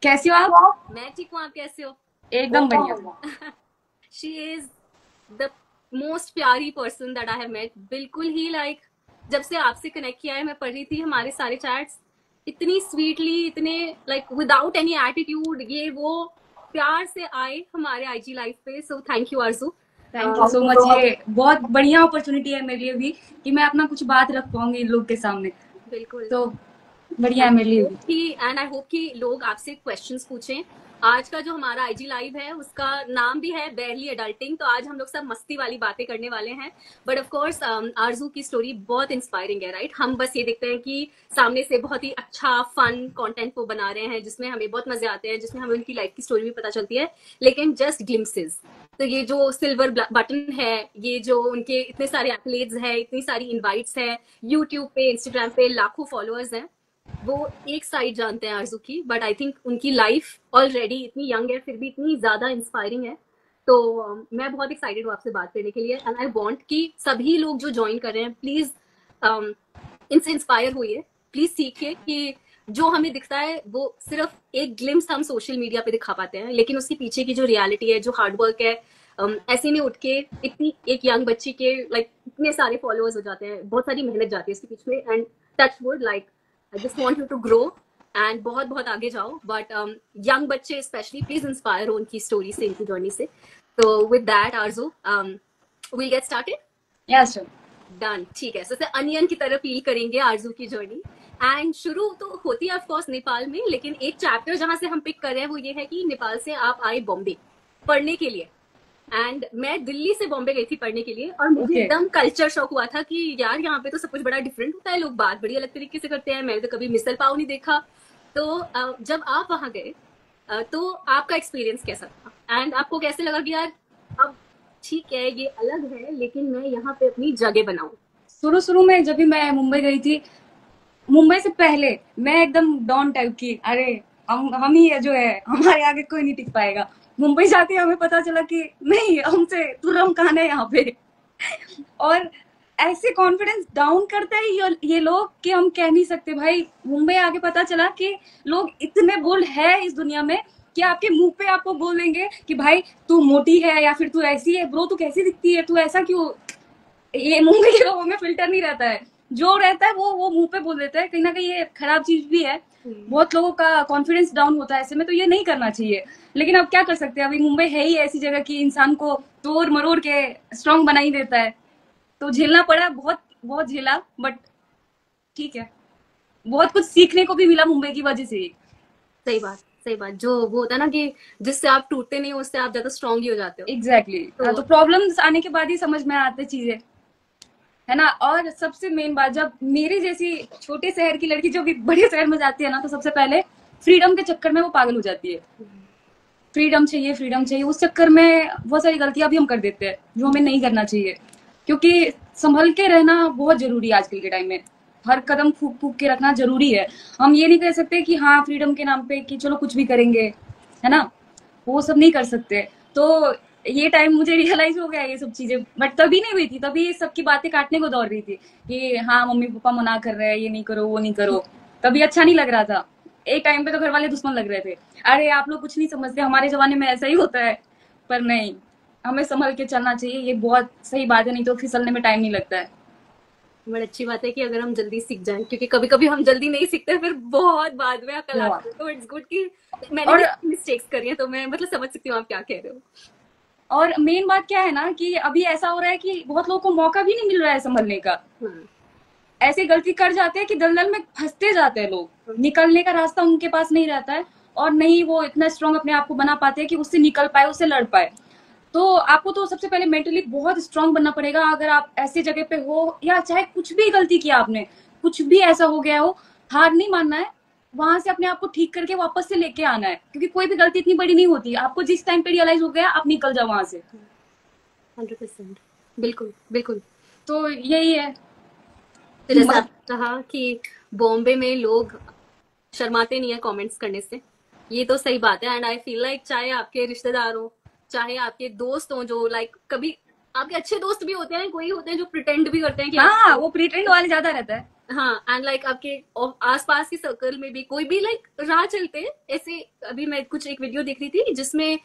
कैसी हो आप? मैं ठीक हूँ, आप कैसे हो? एकदम बढ़िया। शी इज द मोस्ट प्यारी person that I have met. बिल्कुल ही लाइक जब से आपसे कनेक्ट किया है, मैं पढ़ रही थी हमारे सारे चैट्स, इतनी स्वीटली, इतने लाइक विदाउट एनी एटीट्यूड, ये वो प्यार से आए हमारे आईजी लाइफ पे। So thank you Aarzoo. Thank you so much. ये बहुत बढ़िया अपॉर्चुनिटी है मेरे लिए भी कि मैं अपना कुछ बात रख पाऊंगी इन लोग के सामने। बिल्कुल। तो बढ़िया एंड है मेरे लिए भी। आई होप कि लोग आपसे क्वेश्चंस पूछें। आज का जो हमारा आईजी लाइव है उसका नाम भी है बेयरली अडल्टिंग, तो आज हम लोग सब मस्ती वाली बातें करने वाले हैं। बट ऑफ कोर्स आरजू की स्टोरी बहुत इंस्पायरिंग है, राइट? हम बस ये देखते हैं कि सामने से बहुत ही अच्छा फन कंटेंट वो बना रहे हैं जिसमें हमें बहुत मजे आते हैं, जिसमें हमें उनकी लाइफ की स्टोरी भी पता चलती है, लेकिन जस्ट ग्लिम्पसेस। तो ये जो सिल्वर बटन है, ये जो उनके इतने सारे एक्लेड्स है, इतनी सारी इनवाइट्स है, यूट्यूब पे, इंस्टाग्राम पे लाखों फॉलोअर्स हैं, वो एक साइड जानते हैं आरजू की। बट आई थिंक उनकी लाइफ ऑलरेडी इतनी यंग है, फिर भी इतनी ज्यादा इंस्पायरिंग है। तो मैं बहुत एक्साइटेड हूँ आपसे बात करने के लिए, एंड आई वांट कि सभी लोग जो ज्वाइन कर रहे हैं प्लीज इनसे इंस्पायर होइए। प्लीज सीखिए कि जो हमें दिखता है वो सिर्फ एक ग्लिम्स हम सोशल मीडिया पे दिखा पाते हैं, लेकिन उसके पीछे की जो रियलिटी है, जो हार्डवर्क है, ऐसे नहीं उठ के इतनी एक यंग बच्ची के लाइक इतने सारे फॉलोअर्स हो जाते हैं, बहुत सारी मेहनत जाती है इसके पीछे। And touch wood, like I just want you to grow and बहुत बहुत आगे जाओ। बट यंग बच्चे स्पेशली प्लीज इंस्पायर हो उनकी स्टोरी से, इनकी जर्नी से। तो with that Aarzoo, will get started. Yes sir. Done, ठीक है। जैसे अनियन की तरफ फील करेंगे आरजू की जर्नी। एंड शुरू तो होती है ऑफकोर्स नेपाल में, लेकिन एक चैप्टर जहां से हम पिक कर रहे हैं वो ये है कि नेपाल से आप आए बॉम्बे पढ़ने के लिए। एंड मैं दिल्ली से बॉम्बे गई थी पढ़ने के लिए, और मुझे ओके। एकदम कल्चर शॉक हुआ था कि यार यहाँ पे तो सब कुछ बड़ा डिफरेंट होता है, लोग बात बड़ी अलग तरीके से करते हैं, मैंने तो कभी मिसल पाव नहीं देखा। तो जब आप वहां गए, तो आपका एक्सपीरियंस कैसा था, एंड आपको कैसे लगा कि यार अब ठीक है ये अलग है, लेकिन मैं यहाँ पे अपनी जगह बनाऊं? शुरू शुरू में जब भी मैं मुंबई गई थी, मुंबई से पहले मैं एकदम डॉन टाइप की, अरे हम ही है जो है, हमारे आगे कोई नहीं टिक पाएगा। मुंबई जाके हमें पता चला कि नहीं, हमसे तुरम कहां है यहाँ पे। और ऐसे कॉन्फिडेंस डाउन करते हैं ये लोग कि हम कह नहीं सकते भाई। मुंबई आके पता चला कि लोग इतने बोल्ड है इस दुनिया में कि आपके मुंह पे आपको बोल देंगे कि भाई तू मोटी है या फिर तू ऐसी है, ब्रो तू कैसी दिखती है, तू ऐसा क्यों। ये मुंबई के लोगों में फिल्टर नहीं रहता है, जो रहता है वो मुंह पे बोल देता है। कहीं ना कहीं ये खराब चीज भी है। बहुत लोगों का कॉन्फिडेंस डाउन होता है ऐसे में, तो ये नहीं करना चाहिए। लेकिन अब क्या कर सकते हैं, अभी मुंबई है ही ऐसी जगह कि इंसान को तोड़ मरोड़ के स्ट्रांग बना ही देता है। तो झेलना पड़ा, बहुत बहुत झेला, बट ठीक है। बहुत कुछ सीखने को भी मिला मुंबई की वजह से ही। सही बात, सही बात। जो वो होता है ना कि जिससे आप टूटते नहीं हो उससे आप ज्यादा स्ट्रांग ही हो जाते हो। Exactly exactly. तो तो प्रॉब्लम्स आने के बाद ही समझ में आते चीजें, है ना। और सबसे मेन बात, जब मेरी जैसी छोटे शहर की लड़की जो भी बड़े शहर में जाती है ना, तो सबसे पहले फ्रीडम के चक्कर में वो पागल हो जाती है। फ्रीडम चाहिए, फ्रीडम चाहिए, उस चक्कर में बहुत सारी गलतियां भी हम कर देते हैं जो हमें नहीं करना चाहिए। क्योंकि संभल के रहना बहुत जरूरी है आजकल के टाइम में। हर कदम फूक फूक के रखना जरूरी है। हम ये नहीं कह सकते कि हाँ फ्रीडम के नाम पे कि चलो कुछ भी करेंगे, है ना। वो सब नहीं कर सकते। तो ये टाइम मुझे रियलाइज हो गया ये सब चीजें, बट तभी नहीं हुई थी। तभी सबकी बातें काटने को दौड़ रही थी कि हाँ मम्मी पापा मना कर रहे हैं, ये नहीं करो वो नहीं करो। तभी अच्छा नहीं लग रहा था। एक टाइम पे तो घर वाले दुश्मन लग रहे थे, अरे आप लोग कुछ नहीं समझते, हमारे जमाने में ऐसा ही होता है। पर नहीं, हमें संभल के चलना चाहिए, ये बहुत सही बात है, नहीं तो फिसलने में टाइम नहीं लगता है। बड़ी अच्छी बात है कि अगर हम जल्दी सीख जाएं, क्योंकि कभी कभी हम जल्दी नहीं सीखते, फिर बहुत बाद में अकल बहुत। आती है। तो इट्स गुड कि मैंने और भी मिस्टेक्स करी है, तो मैं मतलब समझ सकती हूँ आप क्या कह रहे हो। और मेन बात क्या है ना कि अभी ऐसा हो रहा है कि बहुत लोगों को मौका भी नहीं मिल रहा है संभलने का। हाँ। ऐसे गलती कर जाते हैं कि दलदल में फंसते जाते हैं लोग, निकलने का रास्ता उनके पास नहीं रहता है। और नहीं वो इतना स्ट्रांग अपने आप को बना पाते हैं कि उससे निकल पाए, उससे लड़ पाए। तो आपको तो सबसे पहले मेंटली बहुत स्ट्रांग बनना पड़ेगा। अगर आप ऐसी जगह पे हो, या चाहे कुछ भी गलती किया आपने, कुछ भी ऐसा हो गया हो, हार नहीं मानना है। वहां से अपने आप को ठीक करके वापस से लेके आना है, क्योंकि कोई भी गलती इतनी बड़ी नहीं होती। आपको जिस टाइम पे रियलाइज हो गया, आप निकल जाओ वहां से। 100%। बिल्कुल बिल्कुल। तो यही है। तो जैसे आपने कहा कि बॉम्बे में लोग शर्माते नहीं है कमेंट्स करने से, ये तो सही बात है। एंड आई फील लाइक चाहे आपके रिश्तेदार हो, चाहे आपके दोस्त हो, जो लाइक कभी आपके अच्छे दोस्त भी होते हैं, कोई होते हैं जो प्रिटेंड भी करते हैं कि हाँ, ऐसा, वो प्रीटेंड वाले ज्यादा रहता है। हाँ, एंड लाइक आपके आसपास के सर्कल में भी कोई भी लाइक राह चलते ऐसे, अभी मैं कुछ एक वीडियो देख रही थी जिसमें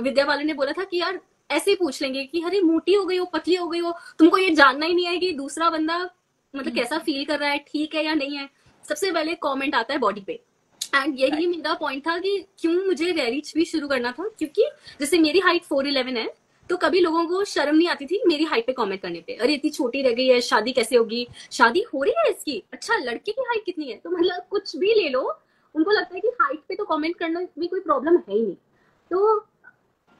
विद्या बालन ने बोला था कि यार ऐसे ही पूछ लेंगे कि अरे मोटी हो गई हो, पतली हो गई हो, तुमको ये जानना ही नहीं है कि दूसरा बंदा मतलब कैसा फील कर रहा है, ठीक है या नहीं है। सबसे पहले कमेंट आता है बॉडी पे। एंड यही मेरा पॉइंट था कि क्यों मुझे रेरिच भी शुरू करना था, क्योंकि जैसे मेरी हाइट 4'11" है, तो कभी लोगों को शर्म नहीं आती थी मेरी हाइट पे कमेंट करने पे, अरे इतनी छोटी रह गई है, शादी कैसे होगी, शादी हो रही है इसकी, अच्छा लड़के की हाइट कितनी है, तो मतलब कुछ भी ले लो, उनको लगता है कि हाइट पे तो कमेंट करना में कोई प्रॉब्लम है ही नहीं। तो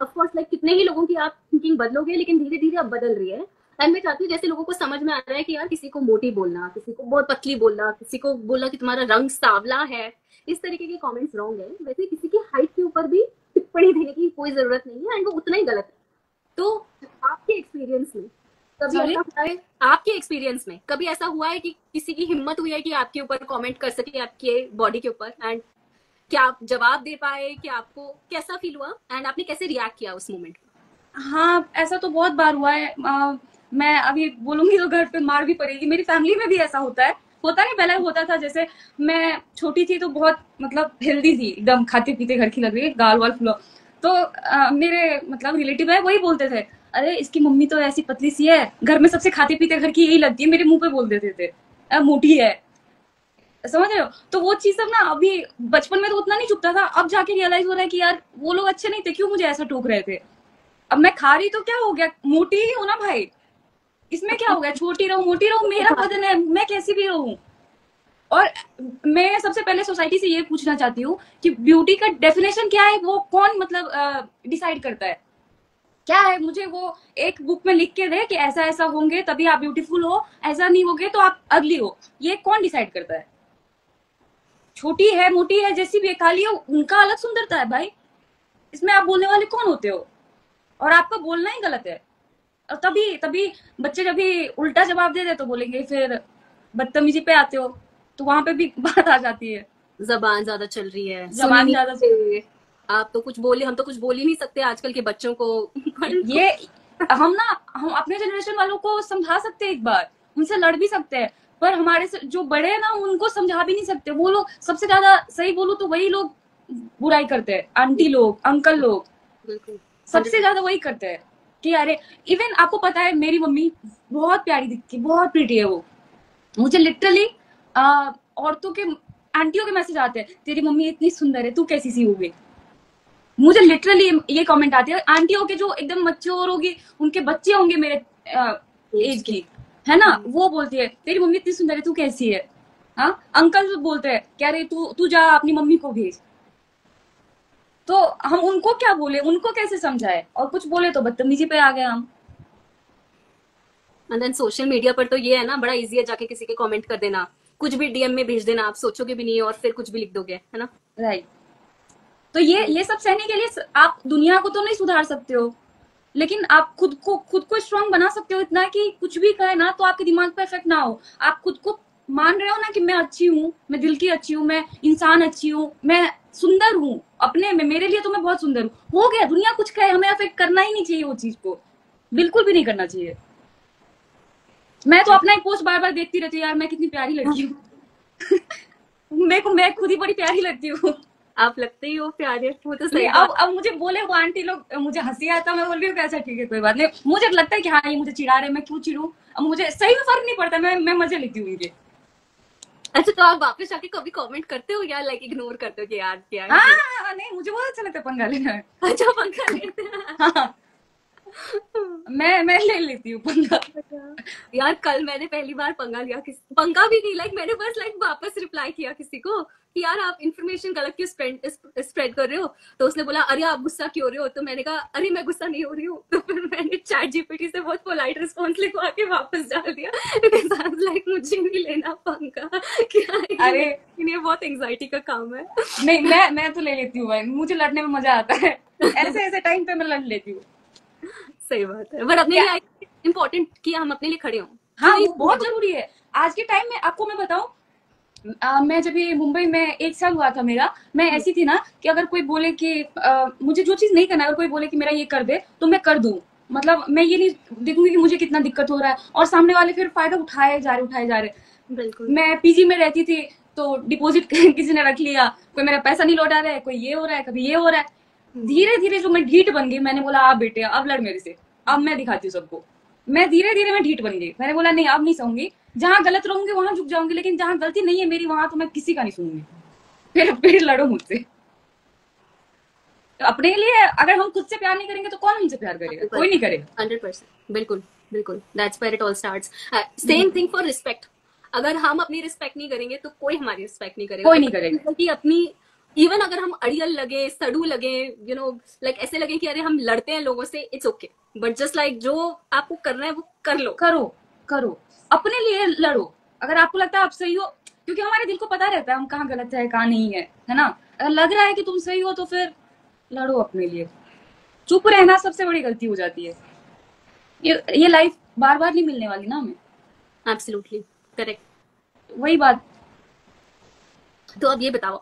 ऑफकोर्स लाइक कितने ही लोगों की आप थिंकिंग बदलोगे, लेकिन धीरे धीरे अब बदल रही है। एंड मैं चाहती हूँ जैसे लोगों को समझ में आ रहा है कि यार किसी को मोटी बोलना, किसी को बहुत पतली बोलना, किसी को बोलना कि तुम्हारा रंग सांवला है, इस तरीके के कमेंट्स रॉन्ग है, वैसे किसी की हाइट के ऊपर भी टिप्पणी देने की कोई जरूरत नहीं है, एंड वो उतना ही गलत है। तो आपके एक्सपीरियंस में कभी सॉरी, ऐसा हुआ है, आपके एक्सपीरियंस में कभी ऐसा हुआ है कि किसी की हिम्मत हुई है कि आपके ऊपर कमेंट कर सके, आपके बॉडी के ऊपर, एंड क्या आप जवाब दे पाए, कि आपको कैसा फील हुआ एंड आपने कैसे रिएक्ट किया उस मोमेंट में? हाँ ऐसा तो बहुत बार हुआ है। मैं अभी बोलूंगी तो घर पे मार भी पड़ेगी, मेरी फैमिली में भी ऐसा होता है। होता नहीं, पहले होता था, जैसे मैं छोटी थी तो बहुत मतलब हेल्दी थी एकदम, खाते पीते घर की लग रही है, गाल वाल फुला। तो मेरे मतलब रिलेटिव है वही बोलते थे, अरे इसकी मम्मी तो ऐसी पतली सी है, घर में सबसे खाते पीते घर की यही लगती है, मेरे मुंह पे बोल देते थे मोटी है। समझ रहे हो? तो वो चीज सब ना अभी बचपन में तो उतना नहीं चुभता था, अब जाके रियलाइज हो रहा है कि यार वो लोग अच्छे नहीं थे, क्यों मुझे ऐसा टोक रहे थे। अब मैं खा रही तो क्या हो गया, मोटी ही हूं ना भाई, इसमें क्या हो गया, छोटी रहूं मोटी रहूं, मेरा बदन है, मैं कैसी भी रहूं। और मैं सबसे पहले सोसाइटी से ये पूछना चाहती हूँ कि ब्यूटी का डेफिनेशन क्या है, वो कौन मतलब डिसाइड करता है, क्या है। मुझे वो एक बुक में लिख के दे कि ऐसा ऐसा होंगे तभी आप ब्यूटीफुल हो, ऐसा नहीं होगे तो आप अगली हो, ये कौन डिसाइड करता है। छोटी है मोटी है जैसी भी है, काली हो, उनका अलग सुंदरता है भाई, इसमें आप बोलने वाले कौन होते हो। और आपका बोलना ही गलत है। और तभी तभी बच्चे जब भी उल्टा जवाब दे दे तो बोलेंगे फिर बदतमीजी पे आते हो, तो वहां पे भी बात आ जाती है। जबान ज्यादा चल रही है, जबान ज्यादा सुनिए, आप तो कुछ बोले, हम तो कुछ बोल ही नहीं सकते आजकल के बच्चों को। ये हम अपने जनरेशन वालों को समझा सकते हैं, एक बार उनसे लड़ भी सकते हैं, पर हमारे से जो बड़े हैं ना उनको समझा भी नहीं सकते। वो लोग सबसे ज्यादा, सही बोलूं तो वही लोग बुराई करते हैं, आंटी लोग अंकल लोग बिल्कुल सबसे ज्यादा वही करते हैं कि अरे, इवन आपको पता है मेरी मम्मी बहुत प्यारी दिखती है, बहुत प्रीटी है वो। मुझे लिटरली औरतों के, आंटियों के मैसेज आते हैं, तेरी मम्मी इतनी सुंदर है, तू कैसी सी हो गई। मुझे लिटरली ये कमेंट आती है, आंटियों के जो एकदम मैच्योर होगी, उनके बच्चे होंगे मेरे एज की, है ना, वो बोलती है तेरी मम्मी इतनी सुंदर है, तू कैसी है। हाँ, अंकल बोलते हैं कह रहे तू तू जा अपनी मम्मी को भेज। तो हम उनको क्या बोले, उनको कैसे समझाए, और कुछ बोले तो बदतमीजी पे आ गए हम। एंड देन सोशल मीडिया पर तो ये है ना, बड़ा इजी है जाके किसी के कमेंट कर देना, कुछ भी डीएम में भेज देना, आप सोचोगे भी नहीं और फिर कुछ भी लिख दोगे, है ना। राइट। तो ये सब सहने के लिए आप दुनिया को तो नहीं सुधार सकते हो, लेकिन आप खुद को स्ट्रांग बना सकते हो इतना कि कुछ भी कहे ना तो आपके दिमाग पे इफेक्ट ना हो। आप खुद को मान रहे हो ना कि मैं अच्छी हूँ, मैं दिल की अच्छी हूँ, मैं इंसान अच्छी हूँ, मैं सुंदर हूँ अपने में, मेरे लिए तो मैं बहुत सुंदर हूँ, हो गया। दुनिया कुछ कहे, हमें अफेक्ट करना ही नहीं चाहिए, वो चीज को बिल्कुल भी नहीं करना चाहिए। मैं तो अपना ही पोस्ट बार बार देखती रहती हूँ, यार मैं कितनी प्यारी लड़की हूँ। मेरे को मैं खुद ही बड़ी प्यारी लगती हूँ। आप लगते ही हो प्यारे, वो तो सही अब मुझे बोले वो आंटी लोग, मुझे हंसी आता, मैं बोल रही हूँ कैसा, ठीक है कोई बात नहीं, मुझे लगता है कि हाँ ये मुझे चिढ़ा रहे, मैं क्यों चिढ़ू, अब मुझे सही में फर्क नहीं पड़ता, मैं मजे लेती हूँ इनके। अच्छा, तो आप वापस आके कभी कमेंट करते हो या लाइक इग्नोर करते हो कि यार क्या है? हाँ नहीं, मुझे बहुत अच्छा लगता है पंगा लेना। अच्छा, पंखा लेते हैं। हाँ, मैं ले लेती हूँ पंगा। यार कल मैंने पहली बार पंगा लिया, किसी पंगा भी नहीं, लाइक मैंने बस लाइक वापस रिप्लाई किया किसी को कि यार आप इन्फॉर्मेशन गलत क्यों स्प्रेड कर रहे हो। तो उसने बोला अरे आप गुस्सा क्यों हो रहे हो, तो मैंने कहा अरे मैं गुस्सा नहीं हो रही हूँ। तो फिर मैंने चैट जीपीटी से बहुत पोलाइट रिस्पॉन्स लिखवा के वापस डाल दिया, लाइक मुझे नहीं लेना पंगा, क्या अरे ये बहुत एंग्जाइटी का काम है। नहीं, मैं तो ले लेती हूँ भाई, मुझे लड़ने में मजा आता है। ऐसे टाइम पे मैं लड़ लेती हूँ। सही बात है, बट अपने लिए इम्पोर्टेंट कि हम अपने लिए खड़े हों। हाँ वो बहुत जरूरी है आज के टाइम में। आपको मैं बताऊं, मैं जब ये मुंबई में 1 साल हुआ था मेरा, मैं ऐसी थी ना कि अगर कोई बोले कि मुझे जो चीज नहीं करना, अगर कोई बोले कि मेरा ये कर दे तो मैं कर दूं। मतलब मैं ये नहीं देखूंगी कि मुझे कितना दिक्कत हो रहा है, और सामने वाले फिर फायदा उठाए जा रहे। बिल्कुल। मैं पीजी में रहती थी तो डिपॉजिट किसी ने रख लिया, कोई मेरा पैसा नहीं लौटा रहा है, कोई ये हो रहा है, कभी ये हो रहा है। धीरे धीरे जो मैं ढीठ बन गई, मैंने बोला आप बेटे अब लड़ मेरे से, अब मैं दिखाती हूँ सबको। मैं धीरे धीरे मैं ढीठ बन गई, मैंने बोला नहीं अब नहीं सहूंगी, जहां गलत रहूंगी वहां झुक जाऊंगी, लेकिन जहां गलती नहीं है मेरी वहां तो मैं किसी का नहीं सुनूंगी। फिर लड़ो मुझसे। तो अपने लिए अगर हम खुद से प्यार नहीं करेंगे तो कौन हमसे प्यार करेगा? कोई नहीं करेगा। 100%, बिल्कुल बिल्कुल, that's where it all starts. Same thing for respect. अगर हम अपनी रिस्पेक्ट नहीं करेंगे तो कोई हमारी रिस्पेक्ट नहीं करेगा। कोई नहीं करेगा। कि अपनी, इवन अगर हम अड़ियल लगे, सड़ू लगे, यू नो, लाइक ऐसे लगे कि अरे हम लड़ते हैं लोगों से, it's okay, but just like जो आपको करना है वो कर लो। करो करो, अपने लिए लड़ो। अगर आपको लगता है आप सही हो, क्योंकि हमारे दिल को पता रहता है हम कहाँ गलत है कहाँ नहीं है ना। अगर लग रहा है कि तुम सही हो तो फिर लड़ो अपने लिए। चुप रहना सबसे बड़ी गलती हो जाती है। ये लाइफ बार बार नहीं मिलने वाली ना हमें। Absolutely correct. वही बात। तो अब ये बताओ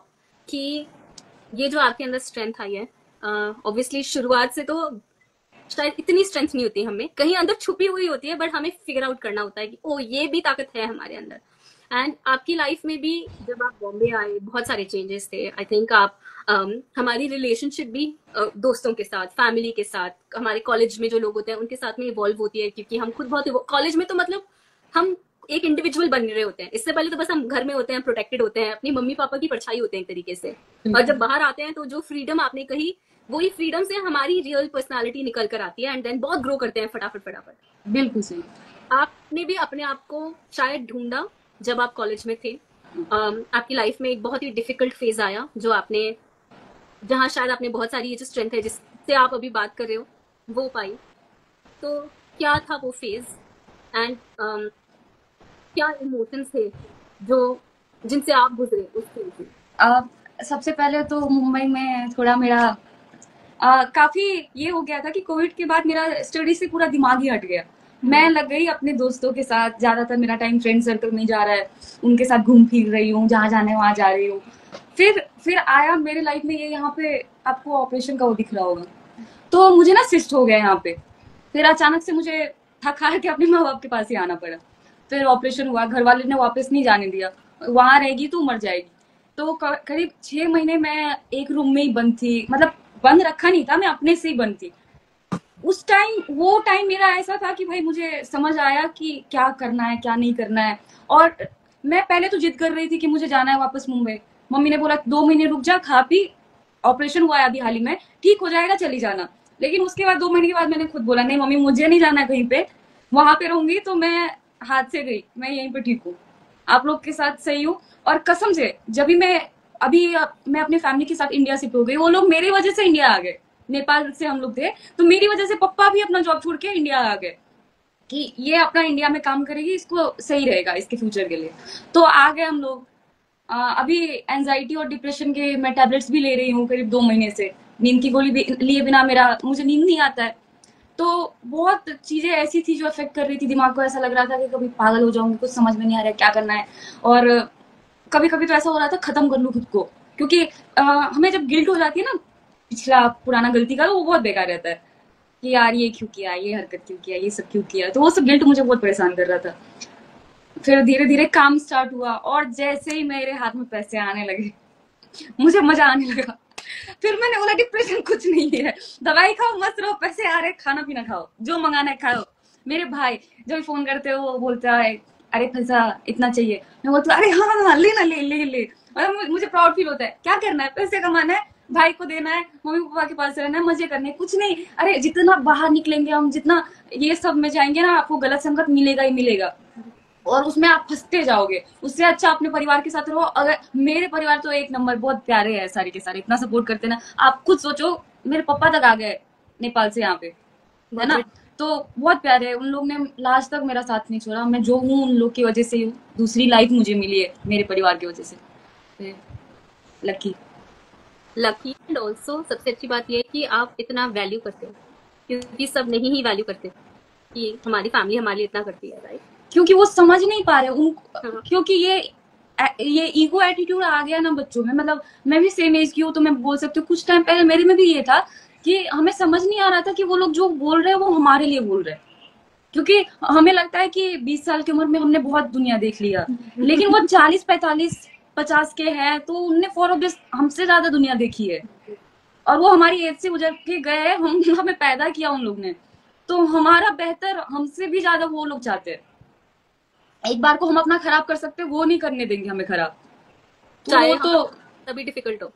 कि ये जो आपके अंदर स्ट्रेंथ आई है, ऑब्वियसली शुरुआत से तो शायद इतनी स्ट्रेंथ नहीं होती हमें, कहीं अंदर छुपी हुई होती है, बट हमें फिगर आउट करना होता है कि ओ ये भी ताकत है हमारे अंदर। एंड आपकी लाइफ में भी जब आप बॉम्बे आए बहुत सारे चेंजेस थे। आई थिंक आप हमारी रिलेशनशिप भी दोस्तों के साथ, फैमिली के साथ, हमारे कॉलेज में जो लोग होते हैं उनके साथ में इवॉल्व होती है, क्योंकि हम खुद बहुत कॉलेज में तो मतलब हम एक इंडिविजुअल बन रहे होते हैं। इससे पहले तो बस हम घर में होते हैं, प्रोटेक्टेड होते हैं, अपनी मम्मी पापा की परछाई होते हैं एक तरीके से। और जब बाहर आते हैं तो जो फ्रीडम आपने कही, वही फ्रीडम से हमारी रियल पर्सनालिटी निकल कर आती है, एंड देन बहुत ग्रो करते हैं फटाफट फटाफट। बिल्कुल सही। आपने भी अपने आप को शायद ढूंढा जब आप कॉलेज में थे। आपकी लाइफ में एक बहुत ही डिफिकल्ट फेज आया जो आपने, जहाँ शायद आपने बहुत सारी ये जो स्ट्रेंथ है जिससे आप अभी बात कर रहे हो वो पाई। तो क्या था वो फेज, एंड क्या इमोशंस थे जो जिनसे आप गुजरे उस फेज से? सबसे पहले तो मुंबई में थोड़ा मेरा काफी ये हो गया था कि कोविड के बाद मेरा स्टडी से पूरा दिमाग ही हट गया। मैं लग गई अपने दोस्तों के साथ, ज्यादातर मेरा टाइम फ्रेंड सर्कल में जा रहा है, उनके साथ घूम फिर रही हूँ, जहाँ जाने वहां जा रही हूँ। फिर आया मेरे लाइफ में ये, यहाँ पे आपको ऑपरेशन का वो दिख रहा होगा, तो मुझे ना सिस्ट हो गया यहाँ पे। फिर अचानक से मुझे थक हार के अपने माँ बाप के पास ही आना पड़ा। फिर ऑपरेशन हुआ, घर वाले ने वापस नहीं जाने दिया, वहां रहेगी तो मर जाएगी। तो करीब 6 महीने मैं एक रूम में ही बंद थी, मतलब बंद रखा नहीं था, मैं अपने से ही बंद थी। उस टाइम, वो टाइम मेरा ऐसा था कि भाई मुझे समझ आया कि क्या करना है क्या नहीं करना है। और मैं पहले तो जिद कर रही थी कि मुझे जाना है वापस मुंबई। मम्मी ने बोला 2 महीने रुक जा, खा पी, ऑपरेशन हुआ है अभी हाल ही में, ठीक हो जाएगा चली जाना। लेकिन उसके बाद 2 महीने के बाद मैंने खुद बोला नहीं मम्मी मुझे नहीं जाना कहीं पे, वहां पे रहूंगी तो मैं हाथ से गई, मैं यहीं पे ठीक हूँ, आप लोग के साथ सही हूँ। और कसम से जब भी मैं अपने फैमिली के साथ इंडिया शिफ्ट हो गई, वो लोग मेरी वजह से इंडिया आ गए। नेपाल से हम लोग थे, तो मेरी वजह से पप्पा भी अपना जॉब छोड़ के इंडिया आ गए कि ये अपना इंडिया में काम करेगी, इसको सही रहेगा इसके फ्यूचर के लिए। तो आ गए हम लोग। अभी एंजाइटी और डिप्रेशन के मैं टैबलेट्स भी ले रही हूँ करीब 2 महीने से। नींद की गोली भी लिए बिना मुझे नींद नहीं आता है। तो बहुत चीजें ऐसी थी जो अफेक्ट कर रही थी दिमाग को, ऐसा लग रहा था कि कभी पागल हो जाऊंगी, कुछ समझ में नहीं आ रहा है क्या करना है। और कभी कभी तो ऐसा हो रहा था खत्म कर लूं खुद को, क्योंकि हमें जब गिल्ट हो जाती है ना पिछला पुराना गलती का, तो वो बहुत बेकार रहता है कि यार ये क्यों किया, ये हरकत क्यों किया, ये सब क्यों किया। तो वो सब गिल्ट मुझे बहुत परेशान कर रहा था। फिर धीरे धीरे काम स्टार्ट हुआ, और जैसे ही मेरे हाथ में पैसे आने लगे मुझे मजा आने लगा। फिर मैंने बोला डिप्रेशन कुछ नहीं है, दवाई खाओ मस्त रहो, पैसे आ रहे, खाना पीना खाओ, जो मंगाना है खाओ। मेरे भाई जब भी फोन करते हो वो बोलता है अरे पैसा इतना चाहिए, मैं बोलती अरे हाँ हाँ ले ना, ले ले ले। और मुझे प्राउड फील होता है, क्या करना है, पैसे कमाना है, भाई को देना है, मम्मी पापा के पास रहना है, मजे करने, कुछ नहीं। अरे जितना बाहर निकलेंगे हम, जितना ये सब में जाएंगे ना, आपको गलत संगत मिलेगा ही मिलेगा, और उसमें आप फंसते जाओगे। उससे अच्छा अपने परिवार के साथ रहो। अगर मेरे परिवार तो एक नंबर, बहुत प्यारे हैं सारे के सारे, इतना सपोर्ट करते ना, आप खुद सोचो मेरे पापा तक आ गए नेपाल से यहाँ पे, है ना, तो बहुत प्यारे है। उन लोग ने लास्ट तक मेरा साथ नहीं छोड़ा। मैं जो हूँ उन लोग की वजह से हूँ, दूसरी लाइफ मुझे मिली है मेरे परिवार की वजह से। Lucky lucky. एंड ऑल्सो सबसे अच्छी बात यह है कि आप इतना वैल्यू करते हो, क्योंकि सब नहीं ही वैल्यू करते कि हमारी फैमिली हमारे लिए इतना करती है, राइट। क्योंकि वो समझ नहीं पा रहे उनको, क्योंकि ये ईगो एटीट्यूड आ गया ना बच्चों में। मतलब मैं भी सेम एज की हूँ तो मैं बोल सकती हूँ, कुछ टाइम पहले मेरे में भी ये था कि हमें समझ नहीं आ रहा था कि वो लोग जो बोल रहे हैं वो हमारे लिए बोल रहे हैं। क्योंकि हमें लगता है कि 20 साल की उम्र में हमने बहुत दुनिया देख लिया, लेकिन वो 40, 45, 50 के हैं तो उनने फॉर ऑब्वियस हमसे ज्यादा दुनिया देखी है, और वो हमारी एज से गुजर के गए हैं। हम हमें पैदा किया उन लोग ने, तो हमारा बेहतर हमसे भी ज्यादा वो लोग चाहते हैं। एक बार को हम अपना खराब कर सकते हैं, वो नहीं करने देंगे हमें खराब। तो चाहे वो हम तो तभी डिफिकल्ट हो।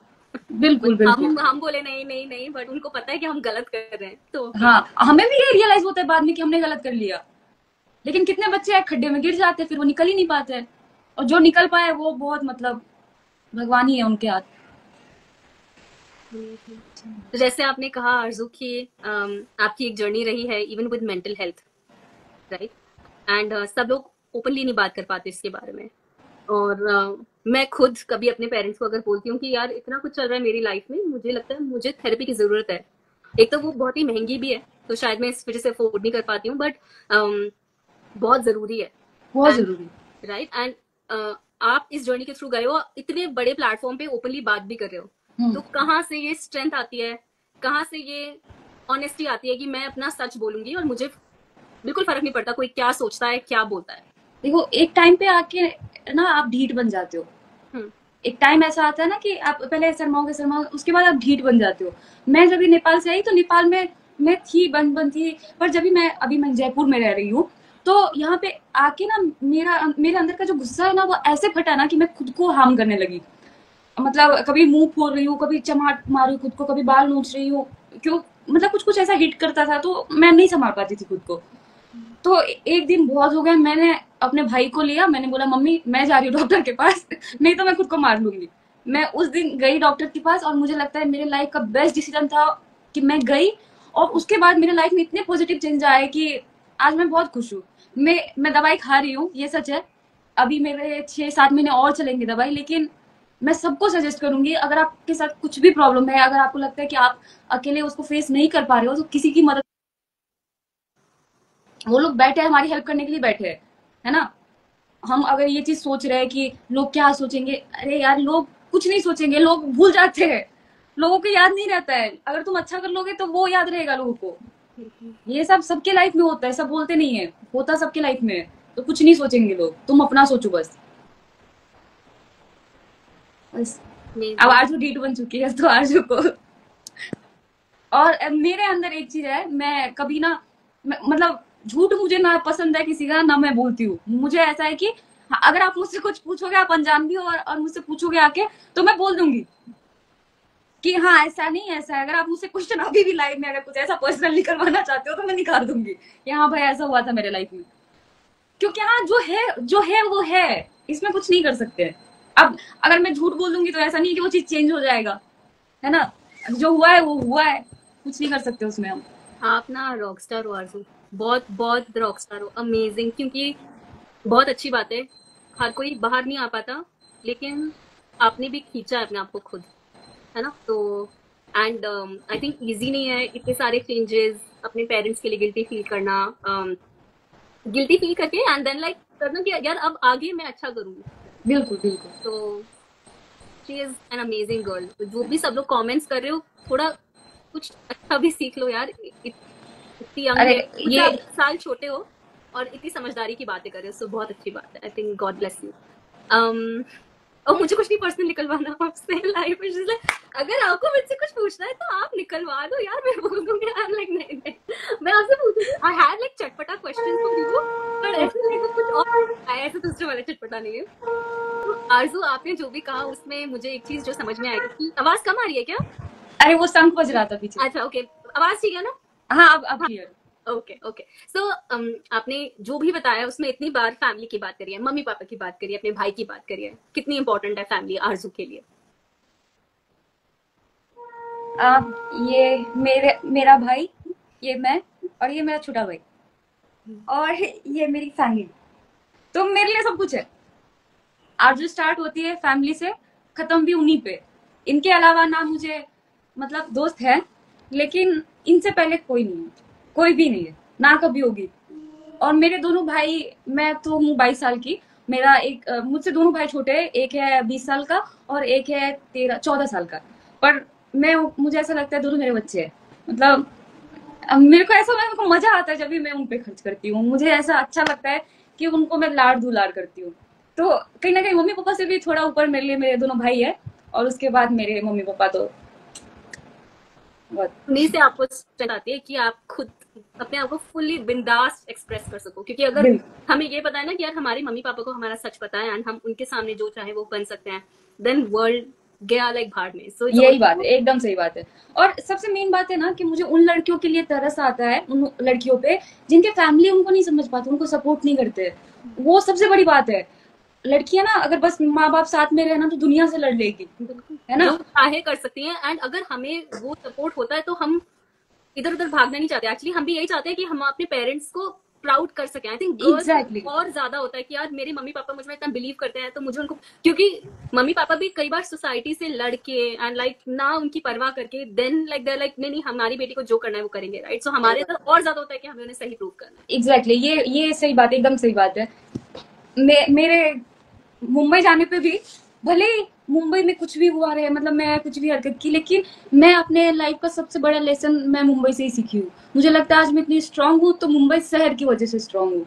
बिल्कुल बिल्कुल। हम बोले नहीं नहीं नहीं, बट उनको पता है कि हम गलत कर रहे हैं, तो हाँ, हमें भी ये रियलाइज होता है बाद में कि हमने गलत कर लिया, लेकिन कितने बच्चे खड्डे में गिर जाते हैं, फिर वो निकल ही नहीं पाते हैं। और जो निकल पाए वो बहुत मतलब भगवान ही है उनके हाथ। तो जैसे आपने कहा आरजू की आपकी एक जर्नी रही है even with mental health, right? And सब लोग ओपनली नहीं बात कर पाते इसके बारे में। और मैं खुद कभी अपने पेरेंट्स को अगर बोलती हूँ कि यार इतना कुछ चल रहा है मेरी लाइफ में, मुझे लगता है मुझे थेरेपी की जरूरत है। एक तो वो बहुत ही महंगी भी है, तो शायद मैं इस वजह से अफोर्ड नहीं कर पाती हूँ, बट बहुत जरूरी है। बहुत एंड जरूरी। राइट, एंड आप इस जर्नी के थ्रू गए हो, इतने बड़े प्लेटफॉर्म पे ओपनली बात भी कर रहे हो, तो कहाँ से ये स्ट्रेंथ आती है, कहाँ से ये ऑनेस्टी आती है कि मैं अपना सच बोलूंगी और मुझे बिल्कुल फर्क नहीं पड़ता कोई क्या सोचता है क्या बोलता है? देखो, एक टाइम पे आके ना आप ढीठ बन जाते हो। हम्म। एक टाइम ऐसा आता है ना कि आप पहले शर्माओगे शर्माओगे, उसके बाद आप ढीठ बन जाते हो। मैं जब भी नेपाल से आई तो नेपाल में मैं थी, बन थी, पर जब भी मैं जयपुर में रह रही हूँ, तो यहाँ पे आके ना मेरे अंदर का जो गुस्सा है ना वो ऐसे फटा ना कि मैं खुद को हार्म करने लगी। मतलब कभी मुंह फोड़ रही हूँ, कभी चमाट मार रही हूँ खुद को, कभी बाल नोच रही हूँ। क्यों? मतलब कुछ कुछ ऐसा हिट करता था तो मैं नहीं संभाल पाती थी खुद को। तो एक दिन बहुत हो गया, मैंने अपने भाई को लिया, मैंने बोला मम्मी मैं जा रही हूँ डॉक्टर के पास नहीं तो मैं खुद को मार लूंगी। मैं उस दिन गई डॉक्टर के पास, और मुझे लगता है मेरे लाइफ का बेस्ट डिसीजन था कि मैं गई। और उसके बाद मेरे लाइफ में इतने पॉजिटिव चेंज आए कि आज मैं बहुत खुश हूँ। मैं दवाई खा रही हूँ, ये सच है। अभी मेरे 6-7 महीने और चलेंगे दवाई, लेकिन मैं सबको सजेस्ट करूंगी, अगर आपके साथ कुछ भी प्रॉब्लम है, अगर आपको लगता है कि आप अकेले उसको फेस नहीं कर पा रहे हो, तो किसी की मदद। वो लोग बैठे हैं हमारी हेल्प करने के लिए बैठे हैं, है ना। हम अगर ये चीज सोच रहे हैं कि लोग क्या सोचेंगे, अरे यार लोग कुछ नहीं सोचेंगे, लोग भूल जाते हैं। लोगों को याद नहीं रहता है, अगर तुम अच्छा कर लोगे तो वो याद रहेगा लोगों को। ये सब सबके लाइफ में होता है, सब बोलते नहीं है, होता सबके लाइफ में है। तो कुछ नहीं सोचेंगे लोग, तुम अपना सोचो बस। बस। अब Amazing. आरजू डीट बन चुकी है तो आरजू को। और मेरे अंदर एक चीज है, मैं कभी ना मतलब झूठ मुझे ना पसंद है किसी का, ना मैं बोलती हूँ। मुझे ऐसा है कि अगर आप मुझसे कुछ पूछोगे, आप अनजान भी हो और मुझसे पूछोगे आके, तो मैं बोल दूंगी कि हाँ ऐसा नहीं ऐसा है। अगर आप मुझसे क्वेश्चन अभी भी लाइफ में अगर कुछ ऐसा पर्सनल निकलवाना चाहते हो तो मैं निकाल दूंगी कि हाँ भाई ऐसा हुआ था मेरे लाइफ में। क्योंकि हाँ जो है वो है, इसमें कुछ नहीं कर सकते। अब अगर मैं झूठ बोल दूंगी तो ऐसा नहीं कि वो चीज चेंज हो जाएगा, है ना। जो हुआ है वो हुआ है, कुछ नहीं कर सकते उसमें हम। आप ना रॉकस्टार हो आरजू, बहुत बहुत रॉकस्टार हो, अमेजिंग। क्योंकि बहुत अच्छी बात है, हर कोई बाहर नहीं आ पाता, लेकिन आपने भी खींचा है अपने आप को खुद, है ना? तो एंड आई थिंक इजी नहीं है इतने सारे चेंजेस, अपने पेरेंट्स के लिए गिल्टी फील करना, गिल्टी फील करके एंड देन लाइक करना कि यार अब आगे मैं अच्छा करूंगी। बिल्कुल बिल्कुल। तो she is an amazing girl. जो भी सब लोग कमेंट्स कर रहे हो, थोड़ा कुछ अच्छा भी सीख लो यार। इतनी यंग अरे है, मुझसे ये आप 10 साल छोटे हो और इतनी समझदारी की बातें कर रहे हो, सो बहुत अच्छी बात है। I think God bless you. और मुझे कुछ नहीं पर्सनल निकलवाना आपसे लाइफ में, इसलिए अगर आपको मुझसे कुछ पूछना है तो आप निकलवा दो यार, मैं बोल दूंगी यार लाइक नहीं नहीं। मैं आपसे पूछूंगी, आई हैड लाइक चटपटा क्वेश्चन फॉर यू, पर ऐसे मेरे को कुछ और आया, ऐसे दूसरे वाला चटपटा नहीं है। तो आरजू, आपने जो भी कहा उसमें मुझे एक चीज जो समझ में आई कि आवाज कम आ रही है क्या? अरे वो शंख बज रहा था पीछे। अच्छा ओके, आवाज ठीक है ना? हाँ अब क्लियर। Okay okay. सो आपने जो भी बताया उसमें इतनी बार फैमिली की बात करी है, मम्मी पापा की बात करी है, अपने भाई की बात करी है, कितनी इंपॉर्टेंट है फैमिली आरजू के लिए? ये मेरा भाई, ये मैं, और ये मेरा छोटा भाई, और ये मेरी फैमिली। तो मेरे लिए सब कुछ है। आज जो स्टार्ट होती है फैमिली से, खत्म भी उन्हीं पे। इनके अलावा ना मुझे मतलब दोस्त है, लेकिन इनसे पहले कोई नहीं है, कोई भी नहीं है, ना कभी होगी। और मेरे दोनों भाई, मैं तो हूँ 22 साल की, मेरा एक मुझसे दोनों भाई छोटे हैं, एक है 20 साल का और एक है 13-14 साल का। पर मुझे ऐसा लगता है दोनों मेरे बच्चे हैं। मतलब मेरे को ऐसा, मेरे को मजा आता है जब भी मैं उन पे खर्च करती हूँ, मुझे ऐसा अच्छा लगता है कि उनको मैं लाड़ दुलार करती हूँ। तो कहीं ना कहीं मम्मी पापा से भी थोड़ा ऊपर मेरे लिए मेरे दोनों भाई है, और उसके बाद मेरे मम्मी पापा तो बहुत। उन्हीं से आपको स्ट्रेंथ आती है कि आप खुद अपने आप को फुल्ली बिंदास एक्सप्रेस कर सको, क्योंकि अगर हमें ये पता है ना कि यार हमारे मम्मी पापा को हमारा सच पता है एंड हम उनके सामने जो चाहे वो बन सकते हैं, देन वर्ल्ड गया लाइक भाड़ में। सो यही बात है, एकदम सही बात है। और सबसे मेन बात है ना कि मुझे उन लड़कियों के लिए तरस आता है, उन लड़कियों पे जिनके फैमिली उनको नहीं समझ पाते, उनको सपोर्ट नहीं करते। वो सबसे बड़ी बात है। लड़कियां ना अगर बस माँ बाप साथ में रहना तो दुनिया से लड़ लेगी, है ना। जो चाहे कर सकती हैं, एंड अगर हमें वो सपोर्ट होता है तो हम इधर उधर भागना नहीं चाहते। एक्चुअली हम भी यही चाहते हैं कि हम अपने पेरेंट्स को प्राउड कर सकें। I think girls Exactly. और ज्यादा होता है कि यार मेरे मम्मी पापा मुझ में इतना बिलीव करते हैं तो मुझे उनको, क्योंकि मम्मी पापा भी कई बार सोसाइटी से लड़के एंड लाइक ना उनकी परवाह करके देन लाइक दे लाइक नहीं नहीं हमारी बेटी को जो करना है वो करेंगे, राइट। सो हमारे अंदर और ज्यादा होता है कि हमें उन्हें सही प्रूव करना है। एग्जैक्टली ये सही बात है, एकदम सही बात है। मेरे मुंबई जाने पे भी, भले ही मुंबई में कुछ भी हुआ रहे, मतलब मैं कुछ भी हरकत की, लेकिन मैं अपने लाइफ का सबसे बड़ा लेसन मैं मुंबई से ही सीखी हूँ। मुझे लगता है आज मैं इतनी स्ट्रांग हूँ तो मुंबई शहर की वजह से स्ट्रांग हूँ।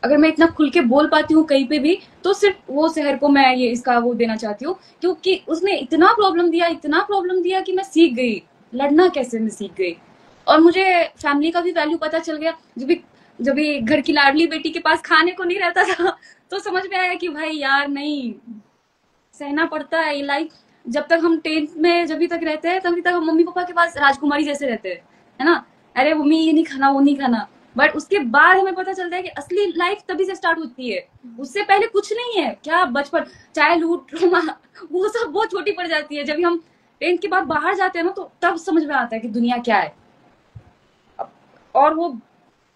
अगर मैं इतना खुल के बोल पाती हूँ कहीं पे भी, तो सिर्फ वो शहर को मैं ये इसका वो देना चाहती हूँ, क्योंकि उसने इतना प्रॉब्लम दिया कि मैं सीख गई लड़ना कैसे, मैं सीख गई। और मुझे फैमिली का भी वैल्यू पता चल गया। जब भी घर की लाडली बेटी के पास खाने को नहीं रहता था तो समझ में आया कि भाई यार नहीं, सहना पड़ता है ये लाइफ। जब तक हम 10th में जब भी तक रहते हैं तभी तक हम मम्मी पापा के पास राजकुमारी जैसे रहते हैं, है ना। अरे मम्मी ये नहीं खाना वो नहीं खाना, बट उसके बाद हमें पता चलता है कि असली लाइफ तभी से स्टार्ट होती है। उससे पहले कुछ नहीं है, क्या बचपन चाइल्डहुड ट्रॉमा वो सब बहुत छोटी पड़ जाती है। जब हम 10th के बाद बाहर जाते हैं ना तो तब समझ में आता है कि दुनिया क्या है, और वो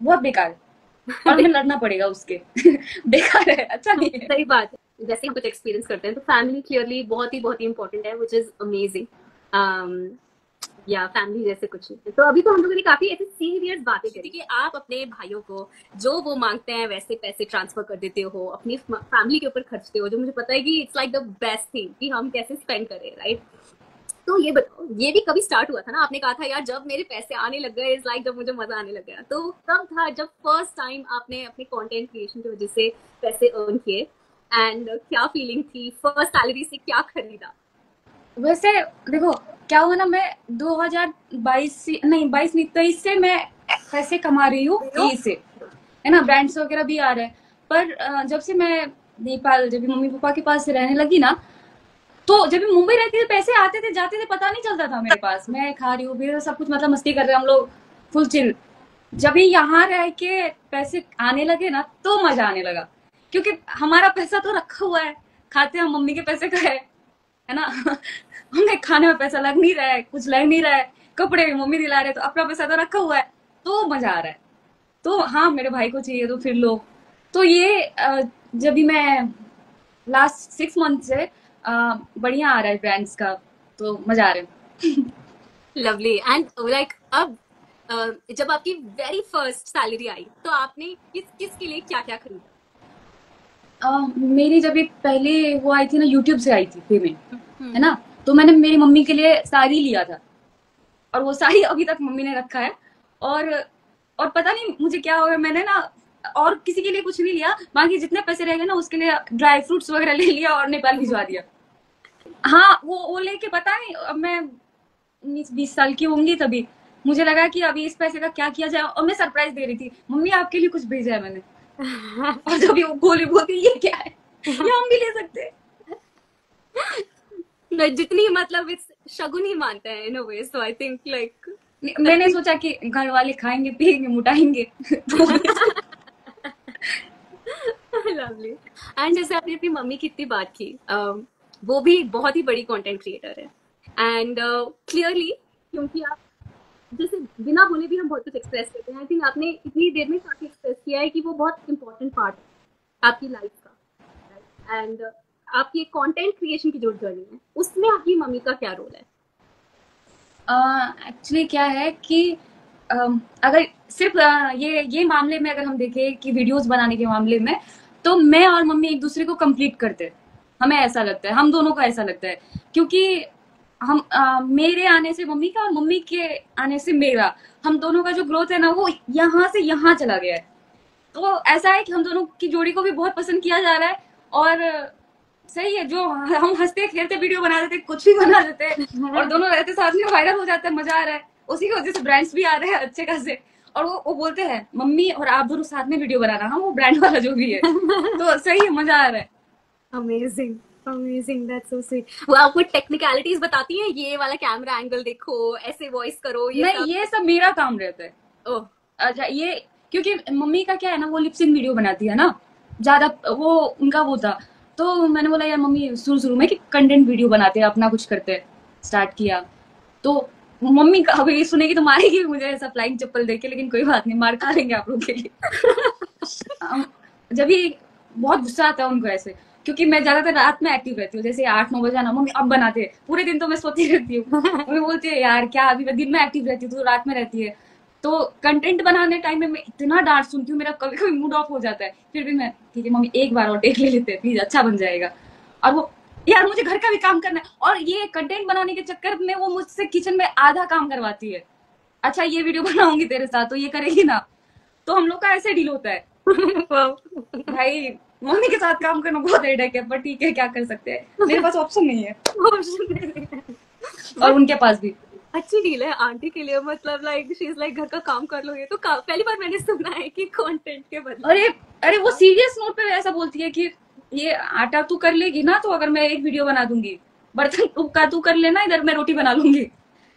बहुत बेकार है और हमें लड़ना पड़ेगा उसके बेकार है, अच्छा नहीं है। सही बात है। जैसे हम कुछ एक्सपीरियंस करते हैं तो फैमिली क्लियरली बहुत ही इंपॉर्टेंट है, विच इज अमेजिंग। या फैमिली जैसे कुछ नहीं। तो अभी तो हम लोगों ने काफी ऐसी सीरियस बातें करी कि आप अपने भाइयों को जो वो मांगते हैं वैसे पैसे ट्रांसफर कर देते हो, अपनी फैमिली के ऊपर खर्चते हो, जो मुझे पता है कि it's like the best thing कि हम कैसे स्पेंड करें, राइट। तो ये बताओ, ये भी कभी स्टार्ट हुआ था ना, आपने कहा था यार जब मेरे पैसे आने लग गए, इज लाइक जब मुझे मजा आने लग गया, तो कब था जब फर्स्ट टाइम आपने अपने कंटेंट क्रिएशन की वजह से पैसे अर्न किए, एंड क्या फीलिंग थी, फर्स्ट सैलरी से क्या खरीदा? वैसे देखो क्या हुआ ना, मैं 2022 नहीं 22 नहीं 23 से मैं पैसे कमा रही हूँ, 23 से, है ना। ब्रांड्स वगैरह भी आ रहे हैं, पर जब से मैं नेपाल, जब भी मम्मी पापा के पास रहने लगी ना, तो जब भी मुंबई रहती थी पैसे आते थे जाते थे पता नहीं चलता था मेरे पास, मैं खा रही हूँ फिर सब कुछ, मतलब मस्ती कर रहे हैं हम लोग, फुल चिल। जब भी यहाँ रह के पैसे आने लगे ना तो मजा आने लगा, क्योंकि हमारा पैसा तो रखा हुआ है, खाते हम मम्मी के पैसे का है ना हमें खाने में पैसा लग नहीं रहा है, कुछ लग नहीं रहा है, कपड़े भी मम्मी दिला रहे, तो अपना पैसा तो रखा हुआ है, तो मजा आ रहा है। तो हाँ मेरे भाई को चाहिए तो फिर लो। तो ये जब भी मैं लास्ट 6 मंथ से बढ़िया आ रहा है ब्रांड्स का, तो मजा आ रहा है लवली। एंड लाइक अब जब आपकी वेरी फर्स्ट सैलरी आई तो आपने किस के लिए क्या क्या खरीदा? मेरी जब एक पहले वो आई थी ना, यूट्यूब से आई थी पेमेंट, है ना, तो मैंने मेरी मम्मी के लिए साड़ी लिया था, और वो साड़ी अभी तक मम्मी ने रखा है। और पता नहीं मुझे क्या हो गया, मैंने ना और किसी के लिए कुछ नहीं लिया, बाकी जितने पैसे रह गए ना उसके लिए ड्राई फ्रूट्स वगैरह ले लिया और नेपाल भिजवा दिया। हाँ वो लेके पता नहीं, अब मैं 19-20 साल की होंगी तभी मुझे लगा कि अभी इस पैसे का क्या किया जाए, और मैं सरप्राइज दे रही थी, मम्मी आपके लिए कुछ भेजा है मैंने और जब वो गोली बोलती ये क्या है, ये हम भी ले सकते हैं जितनी मतलब इट्स शगुन ही मानते हैं इन अ वे। सो आई थिंक लाइक मैंने सोचा कि घर वाले खाएंगे पिएंगे मुटाएंगे लवली। एंड जैसे आपने अपनी मम्मी की इतनी बात की, वो भी बहुत ही बड़ी कंटेंट क्रिएटर है, एंड क्लियरली क्योंकि आप जैसे बिना बोले भी हम बहुत कुछ एक्सप्रेस करते हैं, आई थिंक आपने इतनी देर में काफी एक्सप्रेस किया है कि वो बहुत इंपॉर्टेंट पार्ट है आपकी लाइफ का, एंड आपकी कंटेंट क्रिएशन की जो जर्नी है उसमें आपकी मम्मी का क्या रोल है? एक्चुअली क्या है कि अगर सिर्फ ये मामले में अगर हम देखें कि वीडियोस बनाने के मामले में, तो मैं और मम्मी एक दूसरे को कंप्लीट करते हैं, हमें ऐसा लगता है, हम दोनों को ऐसा लगता है, क्योंकि मेरे आने से मम्मी का और मम्मी के आने से मेरा, हम दोनों का जो ग्रोथ है ना वो यहाँ से यहाँ चला गया है। तो ऐसा है कि हम दोनों की जोड़ी को भी बहुत पसंद किया जा रहा है। और सही है, जो हम हंसते खेलते वीडियो बना देते, कुछ भी बना देते और दोनों रहते साथ में, वायरल हो जाता है, मजा आ रहा है। उसी की वजह से ब्रांड्स भी आ रहे हैं अच्छे खासे। और वो बोलते हैं मम्मी और आप दोनों साथ में वीडियो बनाना, हम वो ब्रांड वाला जो भी है। तो सही है, मजा आ रहा है। Amazing, amazing, that's so sweet. वो आपको टेक्निकलिटीज बताती है, ये वाला कैमरा एंगल देखो, ऐसे वॉइस करो, ये नहीं, ये सब मेरा काम रहता है। ओह, अच्छा, ये क्योंकि मम्मी का क्या है ना, वो लिपसिंग वीडियो बनाती है ना ज्यादा, वो उनका वो था। तो मैंने बोला यार मम्मी शुरू शुरू में कि कंटेंट वीडियो बनाते हैं, अपना कुछ करते हैं, स्टार्ट किया। तो मम्मी का अभी सुनेगी तो मारेगी मुझे ऐसा फ्लाइंग चप्पल देके, लेकिन कोई बात नहीं, मार खा लेंगे आप लोग के लिए। जब भी बहुत गुस्सा आता है उनको ऐसे, क्योंकि मैं ज्यादातर रात में एक्टिव रहती हूँ, जैसे 8-9 बजे ना, मम्मी अब बनाते हैं, पूरे दिन तो मैं सोती रहती हूँ। मम्मी बोलती है यार क्या अभी मैं दिन में एक्टिव रहती हूँ, तो रात में रहती है। तो कंटेंट बनाने टाइम में मैं इतना डांट सुनती हूँ, मेरा कभी कभी मूड ऑफ हो जाता है, फिर भी मैं ठीक है मम्मी एक बार और टेक ले लेते हैं प्लीज, अच्छा बन जाएगा। और वो यार मुझे घर का भी काम करना है, और ये कंटेंट बनाने के चक्कर में वो मुझसे किचन में आधा काम करवाती है। अच्छा ये वीडियो बनाऊंगी तेरे साथ तो ये करेगी ना, तो हम लोग का ऐसे डील होता है। भाई मम्मी के साथ काम करना बहुत हेडेक है, पर ठीक है क्या कर सकते हैं, मेरे पास ऑप्शन नहीं है। और उनके पास भी। अच्छी डील है आंटी के लिए, मतलब लाइक शी इज लाइक घर का काम कर लो, ये तो पहली बार मैंने सुना है कि कंटेंट के बदले। अरे अरे वो सीरियस नोट पे ऐसा बोलती है कि ये आटा तू कर लेगी ना, तो अगर मैं एक वीडियो बना दूंगी, बर्तन तू कर लेना, इधर मैं रोटी बना लूंगी।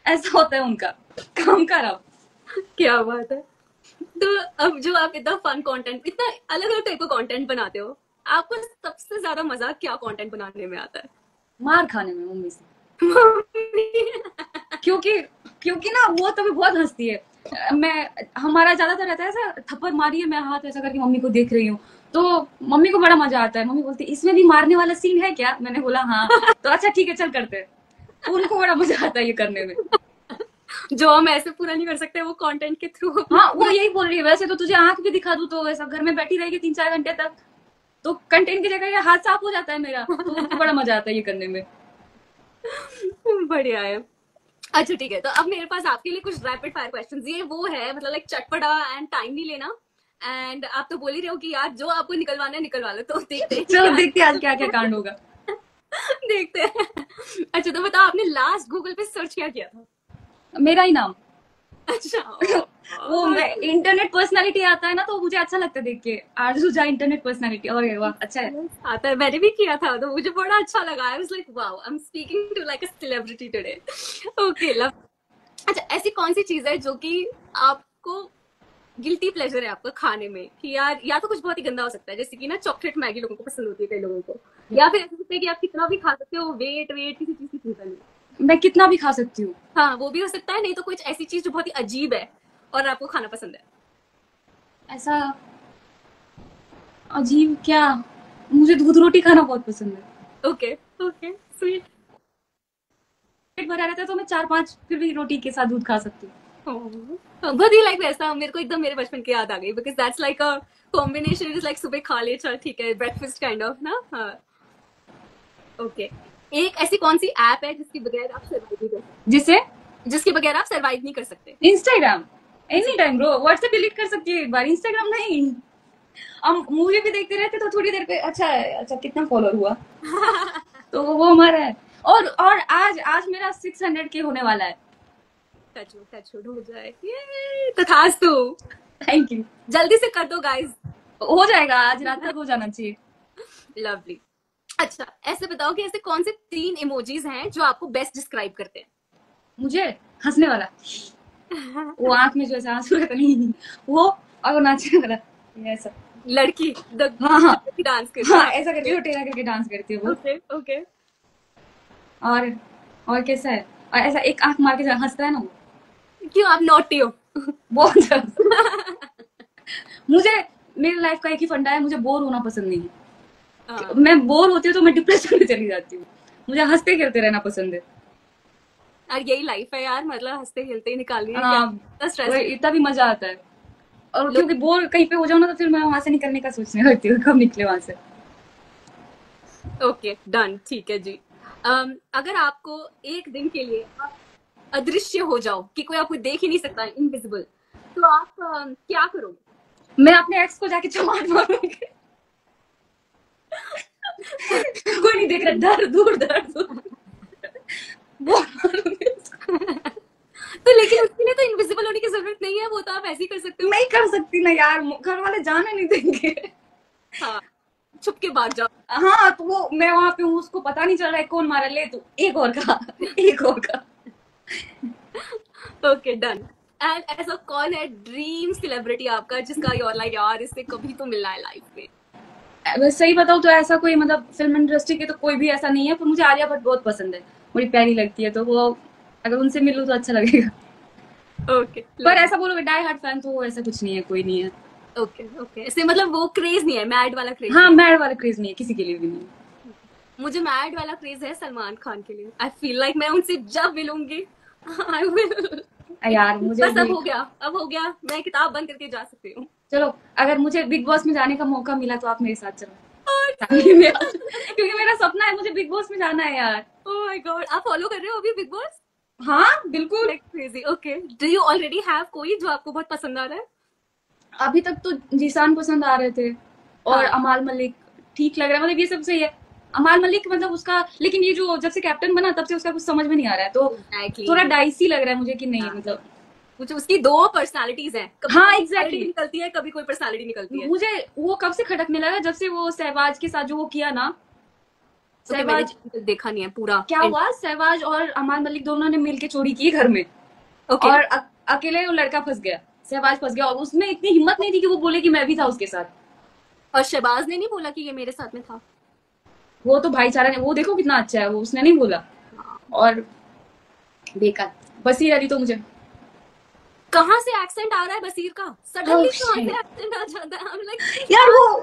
ऐसा होता है उनका काम का रहा। क्या बात है। तो अब जो आप इतना फन कंटेंट, इतना अलग अलग टाइप का कंटेंट बनाते हो, आपको सबसे ज्यादा मजा क्या कंटेंट बनाने में आता है? मार खाने में मम्मी से। क्योंकि क्योंकि ना वो तभी बहुत हंसती है। मैं हमारा ज्यादातर रहता है ऐसा, थप्पड़ मारी है, मैं हाथ ऐसा करके मम्मी को देख रही हूँ, तो मम्मी को बड़ा मजा आता है। मम्मी बोलती है इसमें भी मारने वाला सीन है क्या, मैंने बोला हाँ, तो अच्छा ठीक है चल करते हैं। तो उनको बड़ा मजा आता है ये करने में। जो हम ऐसे पूरा नहीं कर सकते वो कंटेंट के थ्रू। हाँ वो यही बोल रही है, वैसे तो तुझे आंख भी दिखा दूं तो ऐसा घर में बैठी रहेगी 3-4 घंटे तक, तो कंटेंट की जगह ये हाथ साफ हो जाता है मेरा, तो उनको बड़ा मजा आता है ये करने में। बढ़िया है। अच्छा ठीक है, तो अब मेरे पास आपके लिए कुछ रैपिड फायर क्वेश्चंस, ये वो है मतलब लाइक चटपटा एंड टाइम नहीं लेना। एंड आप तो बोल ही रहे हो कि यार जो आपको निकलवाना है निकलवा लो, तो देखते हैं चलो देखते हैं आज क्या क्या कांड होगा। देखते हैं। अच्छा तो बताओ, आपने लास्ट गूगल पे सर्च क्या किया था? मेरा ही नाम। अच्छा। वो मैं इंटरनेट पर्सनालिटी आता है ना, तो मुझे अच्छा लगता है देख के, आरजू झा इंटरनेट पर्सनालिटी, और वाह अच्छा है। आता है, मैंने भी किया था तो मुझे बड़ा अच्छा लगा। I was like wow, I am speaking to like a celebrity today. Okay love. अच्छा ऐसी कौन सी चीज है जो कि आपको गिल्टी प्लेजर है आपका खाने में, कि यार या तो कुछ बहुत ही गंदा हो सकता है, जैसे कि ना चॉकलेट मैगी लोगों को पसंद होती है कई लोगों को, या फिर ऐसा सकता है कि आप कितना भी खा सकते हो, वेट वेट किसी चीज की चिंता नहीं। मैं कितना भी खा सकती हूँ। हाँ वो भी हो सकता है, नहीं तो कुछ ऐसी चीज जो बहुत ही अजीब है और आपको खाना पसंद है। ऐसा अजीब क्या, मुझे दूध रोटी खाना बहुत पसंद है। Okay okay sweet. पेट भरा रहता है तो मैं 4-5 फिर भी रोटी के साथ दूध खा सकती हूँ। बहुत ही लाइक वैसा मेरे को एकदम मेरे बचपन की याद आ गई, because that's like a combination, is like सुबह खा ले चल ठीक है, ब्रेकफास्ट काइंड ऑफ ना। हाँ ओके। एक ऐसी कौन सी ऐप है जिसके बगैर आप सर्वाइव नहीं कर सकते? जिसे जिसके बगैर आप सर्वाइव नहीं कर सकते? Instagram, any time bro, WhatsApp delete कर सकती है एक बार, इंस्टाग्राम नहीं। हम मूवी भी देखते रहते तो थोड़ी देर पे अच्छा है, अच्छा कितना फॉलोअर हुआ, तो वो हमारा है। और आज आज मेरा 600 के होने वाला है। टचवुड हो जाए, ये तथास्तु। Thank you. जल्दी से कर दो गाइस। हो जाएगा, आज रात तक हो जाना चाहिए। लवली। अच्छा ऐसे बताओ कि ऐसे कौन से 3 इमोजीज हैं जो आपको बेस्ट डिस्क्राइब करते हैं? मुझे हंसने वाला, वो आंख में जो ऐसा आंसू रहता नहीं वो, और वो नाचने वाला ऐसा, लड़की हाँ हाँ डांस करती हाँ, ऐसा करके वो टेढ़ा करके डांस करती है वो। Okay okay. और कैसा है, और ऐसा एक आंख मार के हंसता है ना वो, क्यों आप नॉटी हो? बहुत ज्यादा। मुझे मेरी लाइफ का एक ही फंडा है, मुझे बोर होना पसंद नहीं है। मैं बोर होती हूँ तो मैं डिप्रेशन में चली जाती हूँ, मुझे हंसते खेलते रहना पसंद है। और यही लाइफ है यार, मतलब हंसते खेलते ही निकालनी है। हाँ, इतना भी मजा आता है। और क्योंकि बोर कहीं पे हो जाऊँ ना, तो फिर मैं वहां से निकलने का सोचने लगती हूँ, कब निकले वहां से। ओके डन, ठीक है जी। अगर आपको एक दिन के लिए आप अदृश्य हो जाओ कि कोई आपको देख ही नहीं सकता, इनविजिबल, तो आप क्या करोगे? मैं अपने एक्स को जाके चमाट मारूंगी। कोई नहीं देख रहा, डर दूर वो मारूंगी उसको। तो लेकिन उसके लिए तो इनविजिबल होने की जरूरत नहीं है, वो तो आप ऐसे ही कर सकते हो। नहीं कर सकती ना यार, घर वाले जाने नहीं देंगे। हाँ, छुप के भाग जाओ। हाँ तो वो मैं वहां पे हूँ, उसको पता नहीं चल रहा है कौन मारा, ले तू एक और का, एक और का। Okay done. एंड ऐसा कौन है ड्रीम सेलिब्रिटी आपका जिसका योर लाइक यार इससे कभी तो मिलना है लाइफ में? बस सही बताऊँ तो ऐसा कोई मतलब फिल्म इंडस्ट्री के तो कोई भी ऐसा नहीं है, पर मुझे आलिया भट्ट बहुत पसंद है, बड़ी प्यारी लगती है, तो वो अगर उनसे मिलूँ तो अच्छा लगेगा। ओके पर ऐसा बोलोगे डाई हार्ट फैन, तो ऐसा कुछ नहीं है, कोई नहीं है। ओके ओके, इससे मतलब वो क्रेज नहीं है, मैड वाला क्रेज? हाँ मैड वाला क्रेज नहीं है, किसी के लिए भी नहीं है। मुझे मैड वाला क्रेज है सलमान खान के लिए। आई फील लाइक मैं उनसे जब मिलूंगी आई विल, यार मुझे बस अब हो गया, अब हो गया, मैं किताब बंद करके जा सकती हूँ। चलो अगर मुझे बिग बॉस में जाने का मौका मिला तो आप मेरे साथ चलो क्योंकि मेरा सपना है, मुझे बिग बॉस में जाना है यार। ओह माय गॉड, आप फॉलो कर रहे हो अभी बिग बॉस? हाँ बिल्कुल। Crazy. Okay, do you already have कोई जो आपको बहुत पसंद आ रहा है? अभी तक तो जीसान पसंद आ रहे थे, और हाँ। अमाल मलिक ठीक लग रहा है, मतलब ये सब सही है। अमाल मलिक मतलब उसका, लेकिन ये जो जब से कैप्टन बना तब से उसका कुछ समझ में नहीं आ रहा है, तो Exactly. थोड़ा डाइसी लग रहा है मुझे कि नहीं, हाँ। मतलब मुझे उसकी दो पर्सनालिटीज हैं, कभी हाँ कोई एग्जैक्टली personality निकलती है, कभी कोई पर्सनालिटी निकलती है। मुझे वो कब से खटकने लगा, जब से वो सहवाज के साथ जो वो किया ना। Okay, सहवाज मैंने देखा नहीं है पूरा। क्या हुआ, सहवाज और अमाल मलिक दोनों ने मिलके चोरी की घर में, ओके और अकेले वो लड़का फंस गया, सहवाज फंस गया, और उसमें इतनी हिम्मत नहीं थी कि वो बोले कि मैं भी था उसके साथ। और शहबाज ने नहीं बोला कि ये मेरे साथ में था? वो तो भाईचारा ने, वो देखो कितना अच्छा है, वो उसने नहीं बोला। हाँ। और बेकार बसीर अली तो मुझे, कहाँ से एक्सेंट आ रहा है बसीर का? सडनली Oh, कहाँ से shit. एक्सेंट आ जाता है? I'm like, यार वो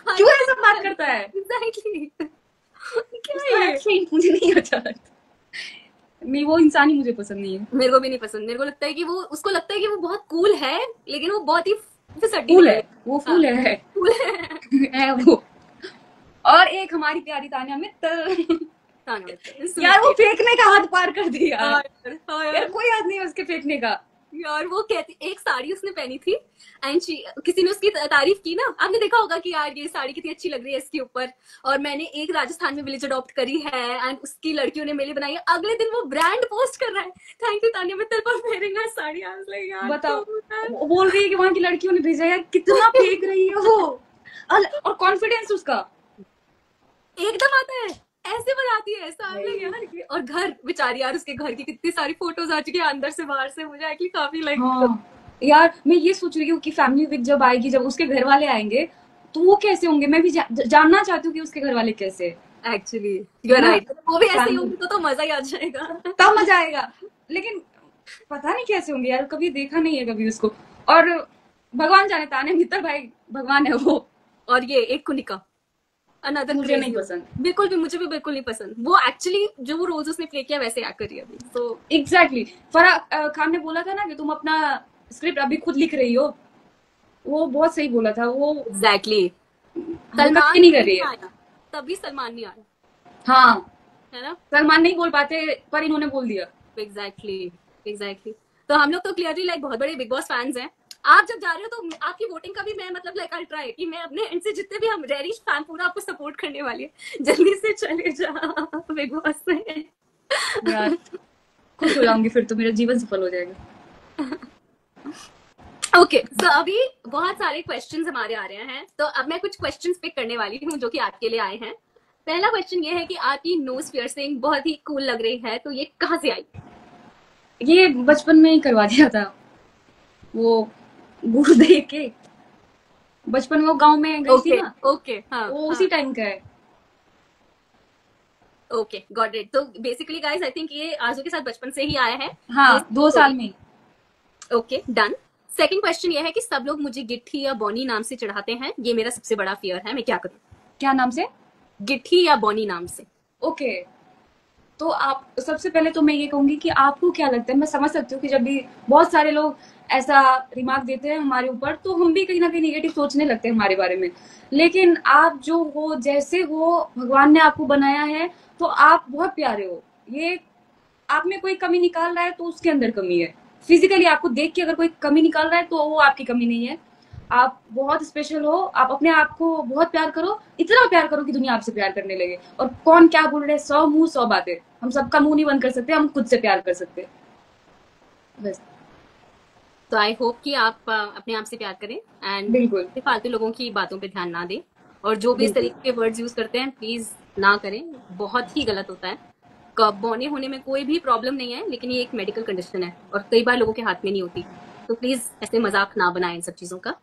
क्यों ऐसा बात करता है, Exactly. क्या उसका है? एक्सेंट मुझे नहीं अच्छा लगता, नहीं वो इंसान ही मुझे पसंद नहीं है। मेरे को भी नहीं पसंद। मेरे को लगता है कि वो, उसको लगता है कि वो बहुत कूल है, लेकिन वो बहुत ही फिसड्डी फूल है, वो फूल हाँ, है, कूल है। है वो। और एक हमारी प्यारी तान्या मित्तल, यार वो फेंकने का हाथ पार कर दिया यार, कोई हाथ नहीं है उसके फेंकने का। यार वो कहती, एक साड़ी उसने पहनी थी एंड किसी ने उसकी तारीफ की ना, आपने देखा होगा कि यार ये साड़ी कितनी अच्छी लग रही है इसके ऊपर, और मैंने एक राजस्थान में विलेज अडॉप्ट करी है एंड उसकी लड़कियों ने मेरे लिए बनाई है। अगले दिन वो ब्रांड पोस्ट कर रहा है, thank you Tanya Mittal for wearing a sari. I was like यार बताओ, वो बोल रही है कि वहां की लड़कियों ने भेजा, यार कितना फेंक रही है वो, और कॉन्फिडेंस उसका एकदम आता है, ऐसे बनाती है सामने यार। और घर बेचारी यार, उसके घर की कितनी सारी फोटोज आ चुकी है अंदर से बाहर से, मुझे एक्चुअली काफी लाइक। हाँ यार मैं ये सोच रही हूँ कि फैमिली वीक जब आएगी, जब उसके घर वाले आएंगे तो वो कैसे होंगे, मैं भी जानना चाहती हूँ कि उसके घर वाले कैसे। एक्चुअली यू आर राइट, वो भी ऐसे ही Family- होंगे तो मजा ही आ जाएगा। तब मजा आएगा, लेकिन पता नहीं कैसे होंगे यार, कभी देखा नहीं है कभी उसको। और भगवान जाने, तान्या मित्तल भाई भगवान है वो। और ये एक कुनिका, अनदर मुझे नहीं पसंद, बिल्कुल भी, मुझे भी बिल्कुल नहीं पसंद। वो एक्चुअली जो वो रोल्स उसने प्ले किया वैसे एक्ट कर रही है अभी, तो एग्जैक्टली। फराह खान ने बोला था ना कि तुम अपना स्क्रिप्ट अभी खुद लिख रही हो, वो बहुत सही बोला था वो। एग्जैक्टली सलमान नहीं कर रही है, आया तभी सलमान नहीं आया, हाँ है ना? सलमान नहीं बोल पाते पर इन्होंने बोल दिया। Exactly exactly. तो हम लोग तो क्लियरली लाइक बहुत बड़े बिग बॉस फैंस हैं। आप जब जा रहे हो तो आपकी वोटिंग का भी मैं मतलब लाइक आई ट्राई कि मैं अपने एंड से जितने भी हम रेरिश फैन पूरा आपको सपोर्ट करने वाले हैं, जल्दी से चले जा बिग बॉस में यार खुश हो जाऊंगी फिर तो, मेरा जीवन सफल हो जाएगा। ओके सो अभी बहुत सारे क्वेश्चंस हमारे आ रहे हैं, तो अब मैं कुछ क्वेश्चंस पिक करने वाली हूँ जो कि आपके लिए आए हैं। पहला क्वेश्चन ये है कि आपकी नोज पियर्सिंग बहुत ही कूल लग रही है, तो ये कहाँ से आई? ये बचपन में ही करवा दिया था, वो गुरु देख के, बचपन में वो गांव में गई थी ना, ओके हाँ, वो उसी टाइम का है। Okay got it. तो बेसिकली गाइस आई थिंक ये आरजू के साथ बचपन से ही आया है। हाँ 2 साल में। Okay done. सेकंड क्वेश्चन ये है कि सब लोग मुझे गिट्ठी या बॉनी नाम से चिढ़ाते हैं, ये मेरा सबसे बड़ा फियर है, मैं क्या करूं? क्या नाम से? गिट्ठी या बॉनी नाम से। ओके तो आप सबसे पहले तो मैं ये कहूंगी कि आपको क्या लगता है, मैं समझ सकती हूँ कि जब भी बहुत सारे लोग ऐसा रिमार्क देते हैं हमारे ऊपर, तो हम भी कहीं ना कहीं निगेटिव सोचने लगते हैं हमारे बारे में। लेकिन आप जो हो, जैसे हो, भगवान ने आपको बनाया है, तो आप बहुत प्यारे हो। ये आप में कोई कमी निकाल रहा है तो उसके अंदर कमी है। फिजिकली आपको देख के अगर कोई कमी निकाल रहा है तो वो आपकी कमी नहीं है। आप बहुत स्पेशल हो। आप अपने आप को बहुत प्यार करो, इतना प्यार करो कि दुनिया आपसे प्यार करने लगे। और कौन क्या बोल रहे, 100 मुंह 100 बातें। हम सबका मुंह नहीं बंद कर सकते, हम खुद से प्यार कर सकते। बस। तो आई होप कि आप अपने आप से प्यार करें एंड बिल्कुल। फालतू लोगों की बातों पे ध्यान ना दें, और जो भी इस बिल्कुल। तरीके के वर्ड्स यूज करते हैं प्लीज ना करें, बहुत ही गलत होता है। बौने होने में कोई भी प्रॉब्लम नहीं है, लेकिन ये एक मेडिकल कंडीशन है और कई बार लोगों के हाथ में नहीं होती। तो प्लीज ऐसे मजाक ना बनाएं इन सब चीजों का।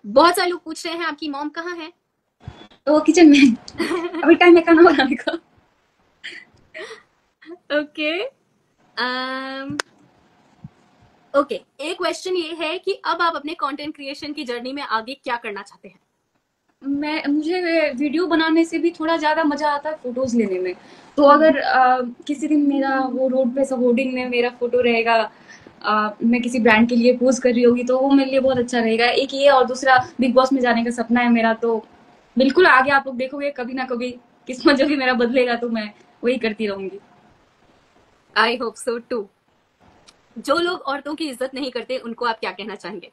बहुत सारे लोग पूछ रहे हैं आपकी मॉम कहाँ है। तो वो किचन में अभी टाइम है खाना बनाने का। ओके ओके, एक क्वेश्चन ये है कि अब आप अपने कंटेंट क्रिएशन की जर्नी में आगे क्या करना चाहते हैं। मुझे वीडियो बनाने से भी थोड़ा ज्यादा मजा आता है फोटोज लेने में। तो अगर किसी दिन मेरा वो रोड पे सब होर्डिंग में मेरा फोटो रहेगा, मैं किसी ब्रांड के लिए पोज कर रही होगी, तो वो मेरे लिए बहुत अच्छा रहेगा। एक ये, और दूसरा बिग बॉस में जाने का सपना है मेरा। तो बिल्कुल आगे आप लोग देखोगे कभी ना कभी, किस्मत जो भी मेरा बदलेगा तो मैं वही करती रहूंगी। I hope so too. जो लोग औरतों की इज्जत नहीं करते उनको आप क्या कहना चाहेंगे।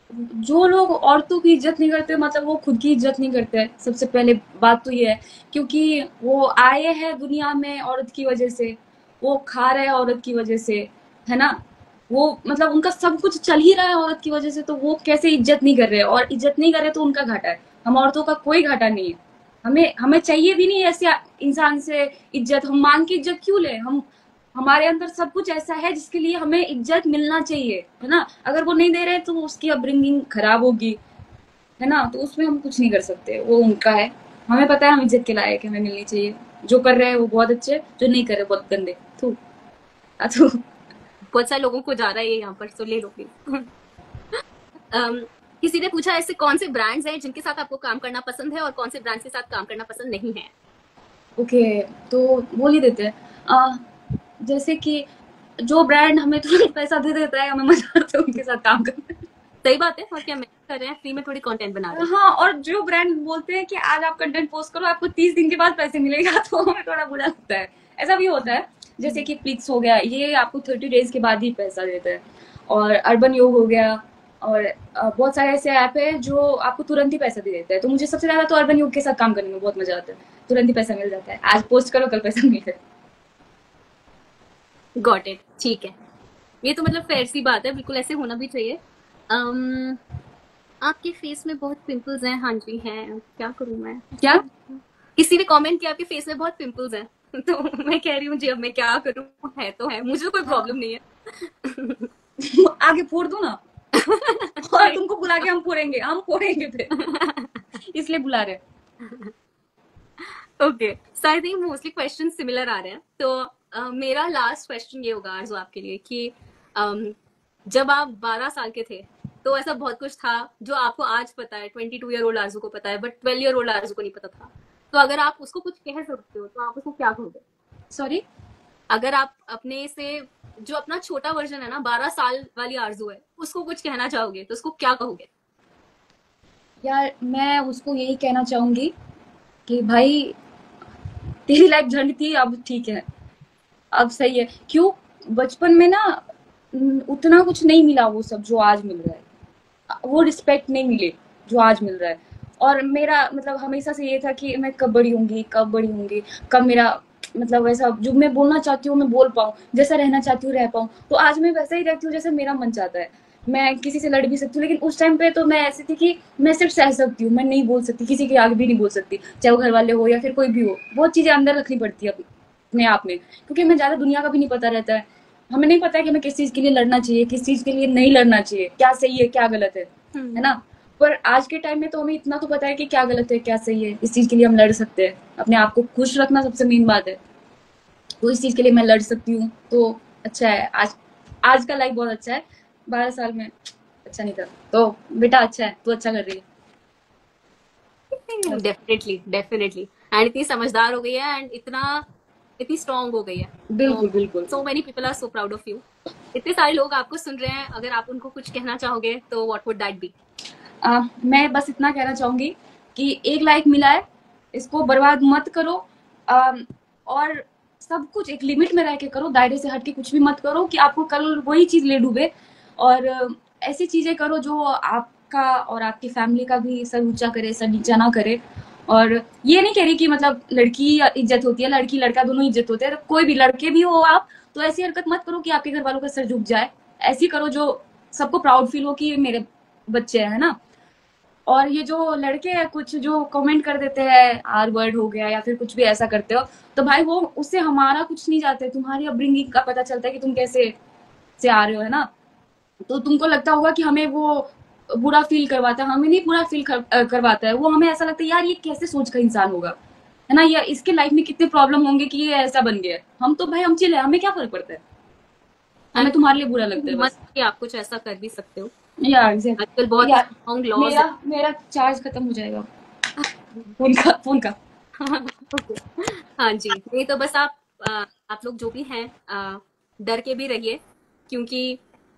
जो लोग औरतों की इज्जत नहीं करते, मतलब वो खुद की इज्जत नहीं करते। सबसे पहले बात तो ये है, क्योंकि वो आए हैं दुनिया में औरत की वजह से, वो खा रहे हैं औरत की वजह से, है ना। वो मतलब उनका सब कुछ चल ही रहा है औरत की वजह से, तो वो कैसे इज्जत नहीं कर रहे। और इज्जत नहीं कर रहे तो उनका घाटा है, हम औरतों का कोई घाटा नहीं है। हमें हमें चाहिए भी नहीं ऐसे इंसान से इज्जत। हम मांग के इज्जत क्यों ले। हम हमारे अंदर सब कुछ ऐसा है जिसके लिए हमें इज्जत मिलना चाहिए, है ना। अगर वो नहीं दे रहे तो उसकी अपब्रिंगिंग खराब होगी, है ना। तो उसमें हम कुछ नहीं कर सकते, वो उनका है। हमें पता है हम इज्जत के लायक है, हमें मिलनी चाहिए। जो कर रहे हैं वो बहुत अच्छे, जो नहीं कर रहे बहुत गंदे। थू अथू। बहुत सारे लोगों को जा रहा है ये यहाँ पर, तो ले लो प्लीज। किसी ने पूछा ऐसे कौन से ब्रांड्स हैं जिनके साथ आपको काम करना पसंद है और कौन से ब्रांड्स के साथ काम करना पसंद नहीं है। ओके, तो बोल ही देते हैं। जैसे कि जो ब्रांड हमें तुरंत पैसा दे देता है, हमें मजा आता है उनके साथ काम करने में। सही बात है, और क्या मैं कर रहे हैं, फ्री में थोड़ी कंटेंट बना रहे हैं। हाँ, और जो ब्रांड बोलते हैं कि आज आप कंटेंट पोस्ट करो, आपको 30 दिन के बाद पैसे मिलेगा, तो हमें थोड़ा बुरा लगता है। ऐसा भी होता है, जैसे कि प्लिक्स हो गया, ये आपको 30 डेज के बाद ही पैसा देता है। और अर्बन योग हो गया, और बहुत सारे ऐसे ऐप है जो आपको तुरंत ही पैसा दे देता है। तो मुझे सबसे ज्यादा तो अर्बन योग के साथ काम करने में बहुत मजा आता है। तुरंत ही पैसा मिल जाता है, आज पोस्ट करो कल पैसा मिल जाए। गॉट इट, ठीक है। ये तो मतलब फेयर सी बात है, बिल्कुल ऐसे होना भी चाहिए। um, आपके फेस में बहुत पिंपल्स हैं। हाँ जी हैं, क्या करूं मैं। क्या? किसी ने कमेंट किया आपके फेस में बहुत पिंपल्स हैं। तो मैं कह रही हूँ जी अब मैं क्या करूं, है तो है, मुझे तो कोई प्रॉब्लम नहीं है। आगे फोड़ दो ना। और तुमको बुला के हम फोड़ेंगे फिर, इसलिए बुला रहे। Okay, so I think mostly question similar आ रहे हैं। तो मेरा लास्ट क्वेश्चन ये होगा आरजू आपके लिए कि जब आप 12 साल के थे तो ऐसा बहुत कुछ था जो आपको आज पता है, 22-year-old आरजू को पता है, बट 12-year-old आरजू को नहीं पता था। तो अगर आप उसको कुछ कह सकते हो तो आप उसको क्या कहोगे। सॉरी? अगर आप अपने से जो अपना छोटा वर्जन है ना, 12 साल वाली आरजू है, उसको कुछ कहना चाहोगे तो उसको क्या कहोगे। यार मैं उसको यही कहना चाहूंगी कि भाई, तेरी लाइफ झंड थी, अब ठीक है, अब सही है। क्यों? बचपन में ना उतना कुछ नहीं मिला वो सब जो आज मिल रहा है, वो रिस्पेक्ट नहीं मिले जो आज मिल रहा है। और मेरा मतलब हमेशा से ये था कि मैं कब बड़ी होंगी, कब बड़ी होंगी, कब मेरा मतलब वैसा जो मैं बोलना चाहती हूँ मैं बोल पाऊँ, जैसा रहना चाहती हूँ रह पाऊँ। तो आज मैं वैसा ही रहती हूँ जैसे मेरा मन चाहता है। मैं किसी से लड़ भी सकती हूँ, लेकिन उस टाइम पे तो मैं ऐसी थी कि मैं सिर्फ सह सकती हूँ, मैं नहीं बोल सकती, किसी के आगे भी नहीं बोल सकती, चाहे वो घर वाले हो या फिर कोई भी हो। बहुत चीजें अंदर रखनी पड़ती है अपने आप में, क्योंकि हमें ज्यादा दुनिया का भी नहीं पता रहता है। हमें नहीं पता है कि हमें किस चीज के लिए लड़ना चाहिए, किस चीज के लिए नहीं लड़ना चाहिए, क्या सही है क्या गलत है ना। पर आज के टाइम में तो हमें इतना तो पता है कि क्या गलत है क्या सही है, इस चीज के लिए हम लड़ सकते हैं। अपने आप को खुश रखना सबसे मेन बात है, तो इस चीज के लिए मैं लड़ सकती हूँ। तो अच्छा है, आज का लाइफ बहुत अच्छा है। 12 साल में अच्छा नहीं था, तो बेटा अच्छा है, तू अच्छा कर रही है। डेफिनेटली डेफिनेटली, एंड इतनी समझदार हो गई है एंड इतनी स्ट्रांग हो गई है। बिल्कुल बिल्कुल। So many people are so proud of you. इतने सारे लोग आपको सुन रहे हैं, अगर आप उनको कुछ कहना चाहोगे तो व्हाट वुड दैट बी? मैं बस इतना कहना चाहूंगी कि एक लाइफ मिला है, इसको बर्बाद मत करो। और सब कुछ एक लिमिट में रह के करो, दायरे से हट के कुछ भी मत करो कि आपको कल वही चीज ले डूबे। और ऐसी चीजें करो जो आपका और आपकी फैमिली का भी सर ऊंचा करे, सर नीचा ना करे। और ये नहीं कह रही कि मतलब लड़की इज्जत होती है, लड़की लड़का दोनों इज्जत होते हैं, तो कोई भी लड़के भी हो आप, तो ऐसी हरकत मत करो कि आपके घर वालों का सर झुक जाए। ऐसी करो जो सबको प्राउड फील हो कि मेरे बच्चे है ना। और ये जो लड़के हैं कुछ जो कमेंट कर देते हैं, आर वर्ड हो गया या फिर कुछ भी ऐसा करते हो, तो भाई वो उससे हमारा कुछ नहीं जाता है, तुम्हारी अपब्रिंगिंग का पता चलता है कि तुम कैसे से आ रहे हो, है ना। तो तुमको लगता होगा कि हमें वो बुरा फील करवाता है, हमें नहीं बुरा फील करवाता है वो, हमें ऐसा लगता है यार ये कैसे सोच का इंसान होगा, है ना, या इसके लाइफ में कितने प्रॉब्लम होंगे कि ये ऐसा बन गया है। हम तो भाई हम चिल है, हमें क्या फर्क पड़ता है, हमें तुम्हारे लिए बुरा लगता है मत बस। कि आप कुछ ऐसा कर भी सकते हो। यार एग्जैक्ट आजकल बहुत यार, स्ट्रॉन्ग लॉज मेरा मेरा चार्ज खत्म हो जाएगा फोन का। ओके। हाँ जी, नहीं तो बस आप लोग जो भी हैं डर के भी रहिए, क्योंकि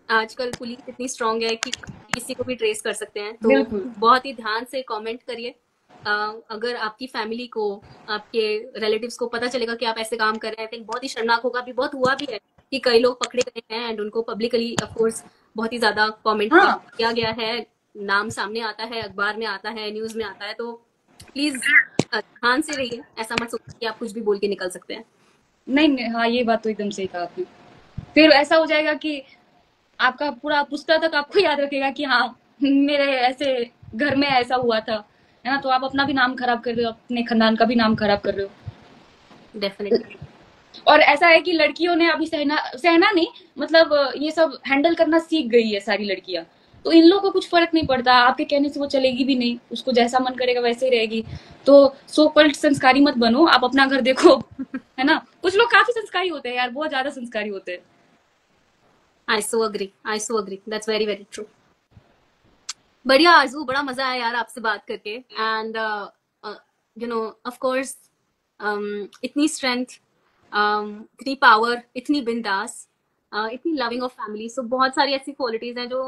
आजकल पुलिस इतनी स्ट्रांग है कि किसी को भी ट्रेस कर सकते हैं। तो बिल्कुल। बहुत ही ध्यान से कमेंट करिए। अगर आपकी फैमिली को, आपके रिलेटिव्स को पता चलेगा कि आप ऐसे काम कर रहे हैं, फिर बहुत ही शर्मनाक होगा। अभी बहुत हुआ भी है कि कई लोग पकड़े गए हैं एंड उनको पब्लिकली ऑफ कोर्स बहुत ही ज्यादा कमेंट हाँ किया गया है, नाम सामने आता है, अखबार में आता है, न्यूज में आता है। तो प्लीज ध्यान से रहिए, ऐसा मत सोचिए कि आप कुछ भी बोल के निकल सकते हैं। नहीं नहीं, हाँ ये बात तो एकदम सही कहा आपने। फिर ऐसा हो जाएगा कि आपका पूरा पुश्ता तक आपको याद रखेगा कि हाँ मेरे ऐसे घर में ऐसा हुआ था, है ना। तो आप अपना भी नाम खराब कर रहे हो, अपने खानदान का भी नाम खराब कर रहे हो। डेफिनेटली। और ऐसा है कि लड़कियों ने अभी सहना सहना नहीं, मतलब ये सब हैंडल करना सीख गई है सारी लड़कियां। तो इन लोगों को कुछ फर्क नहीं पड़ता, आपके कहने से वो चलेगी भी नहीं, उसको जैसा मन करेगा वैसे ही रहेगी। तो सो कल्ट संस्कारी मत बनो, आप अपना घर देखो, है ना। कुछ लोग काफी संस्कारी होते हैं यार, बहुत ज्यादा संस्कारी होते हैं। I so agree, that's very very true. बढ़िया आरजू, बड़ा मजा आया यार आपसे बात करके। And you know of course इतनी स्ट्रेंथ, इतनी पावर, इतनी बिंदास, इतनी लविंग ऑफ फैमिली, सो बहुत सारी ऐसी क्वालिटीज हैं जो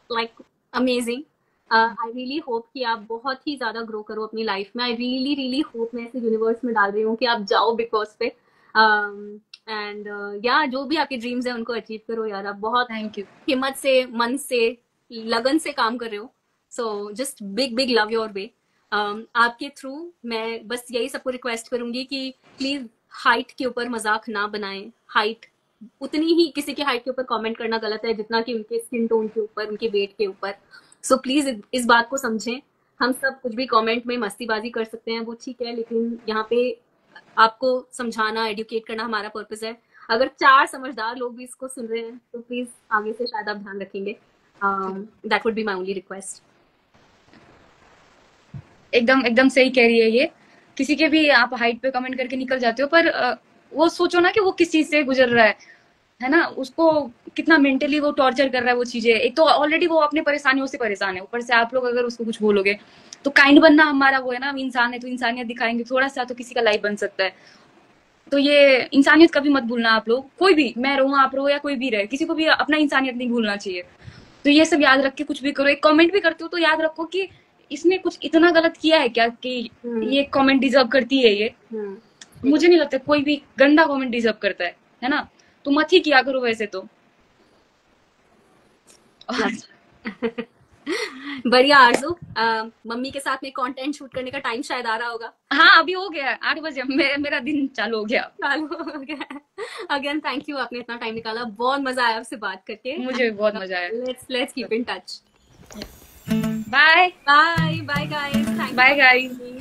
like amazing. I really hope कि आप बहुत ही ज्यादा ग्रो करो अपनी लाइफ में। आई रियली रियली होप, मैं ऐसे यूनिवर्स में डाल रही हूँ कि आप जाओ बिग बॉस पे एंड या जो भी आपके ड्रीम्स है उनको अचीव करो यार। आप बहुत थैंक यू। हिम्मत से, मन से, लगन से काम कर रहे हो। So just big big love your way. आपके थ्रू मैं बस यही सबको रिक्वेस्ट करूंगी कि प्लीज हाइट के ऊपर मजाक ना बनाएं। हाइट उतनी ही, किसी की हाइट के ऊपर कमेंट करना गलत है जितना कि उनके स्किन टोन के ऊपर, उनके वेट के ऊपर। सो प्लीज इस बात को समझें। हम सब कुछ भी कमेंट में मस्तीबाजी कर सकते हैं, वो ठीक है, लेकिन यहाँ पे आपको समझाना, एडुकेट करना हमारा पर्पस है। अगर 4 समझदार लोग भी इसको सुन रहे हैं तो प्लीज आगे से शायद आप ध्यान रखेंगे। That would be my only request. एकदम एकदम सही कह रही है ये। किसी के भी आप हाइट पे कमेंट करके निकल जाते हो, पर वो सोचो ना कि वो किस चीज से गुजर रहा है ना। उसको कितना मेंटली वो टॉर्चर कर रहा है वो चीजें। एक तो ऑलरेडी वो अपने परेशानियों से परेशान है, ऊपर से आप लोग अगर उसको कुछ बोलोगे। तो काइंड बनना हमारा वो है ना, हम इंसान है तो इंसानियत दिखाएंगे थोड़ा सा, तो किसी का लाइफ बन सकता है। तो ये इंसानियत कभी मत भूलना आप लोग, कोई भी, मैं रहूं आप रहो या कोई भी रहे, किसी को भी अपना इंसानियत नहीं भूलना चाहिए। तो ये सब याद रख के कुछ भी करो। एक कमेंट भी करते हो तो याद रखो कि इसने कुछ इतना गलत किया है क्या कि ये कमेंट डिजर्व करती है ये। मुझे नहीं लगता कोई भी गंदा कमेंट डिजर्व करता है ना। तो मत ही किया करो वैसे तो। बढ़िया आरजू, मम्मी के साथ में कंटेंट शूट करने का टाइम शायद आ रहा होगा। हाँ अभी हो गया 8 बजे, मेरा दिन चालू हो गया। चालू हो गया। अगेन थैंक यू, आपने इतना टाइम निकाला, बहुत मजा आया आपसे बात करके। मुझे भी बहुत मजा आया। Let's keep in touch. Bye bye bye guys, thank bye you. Guys.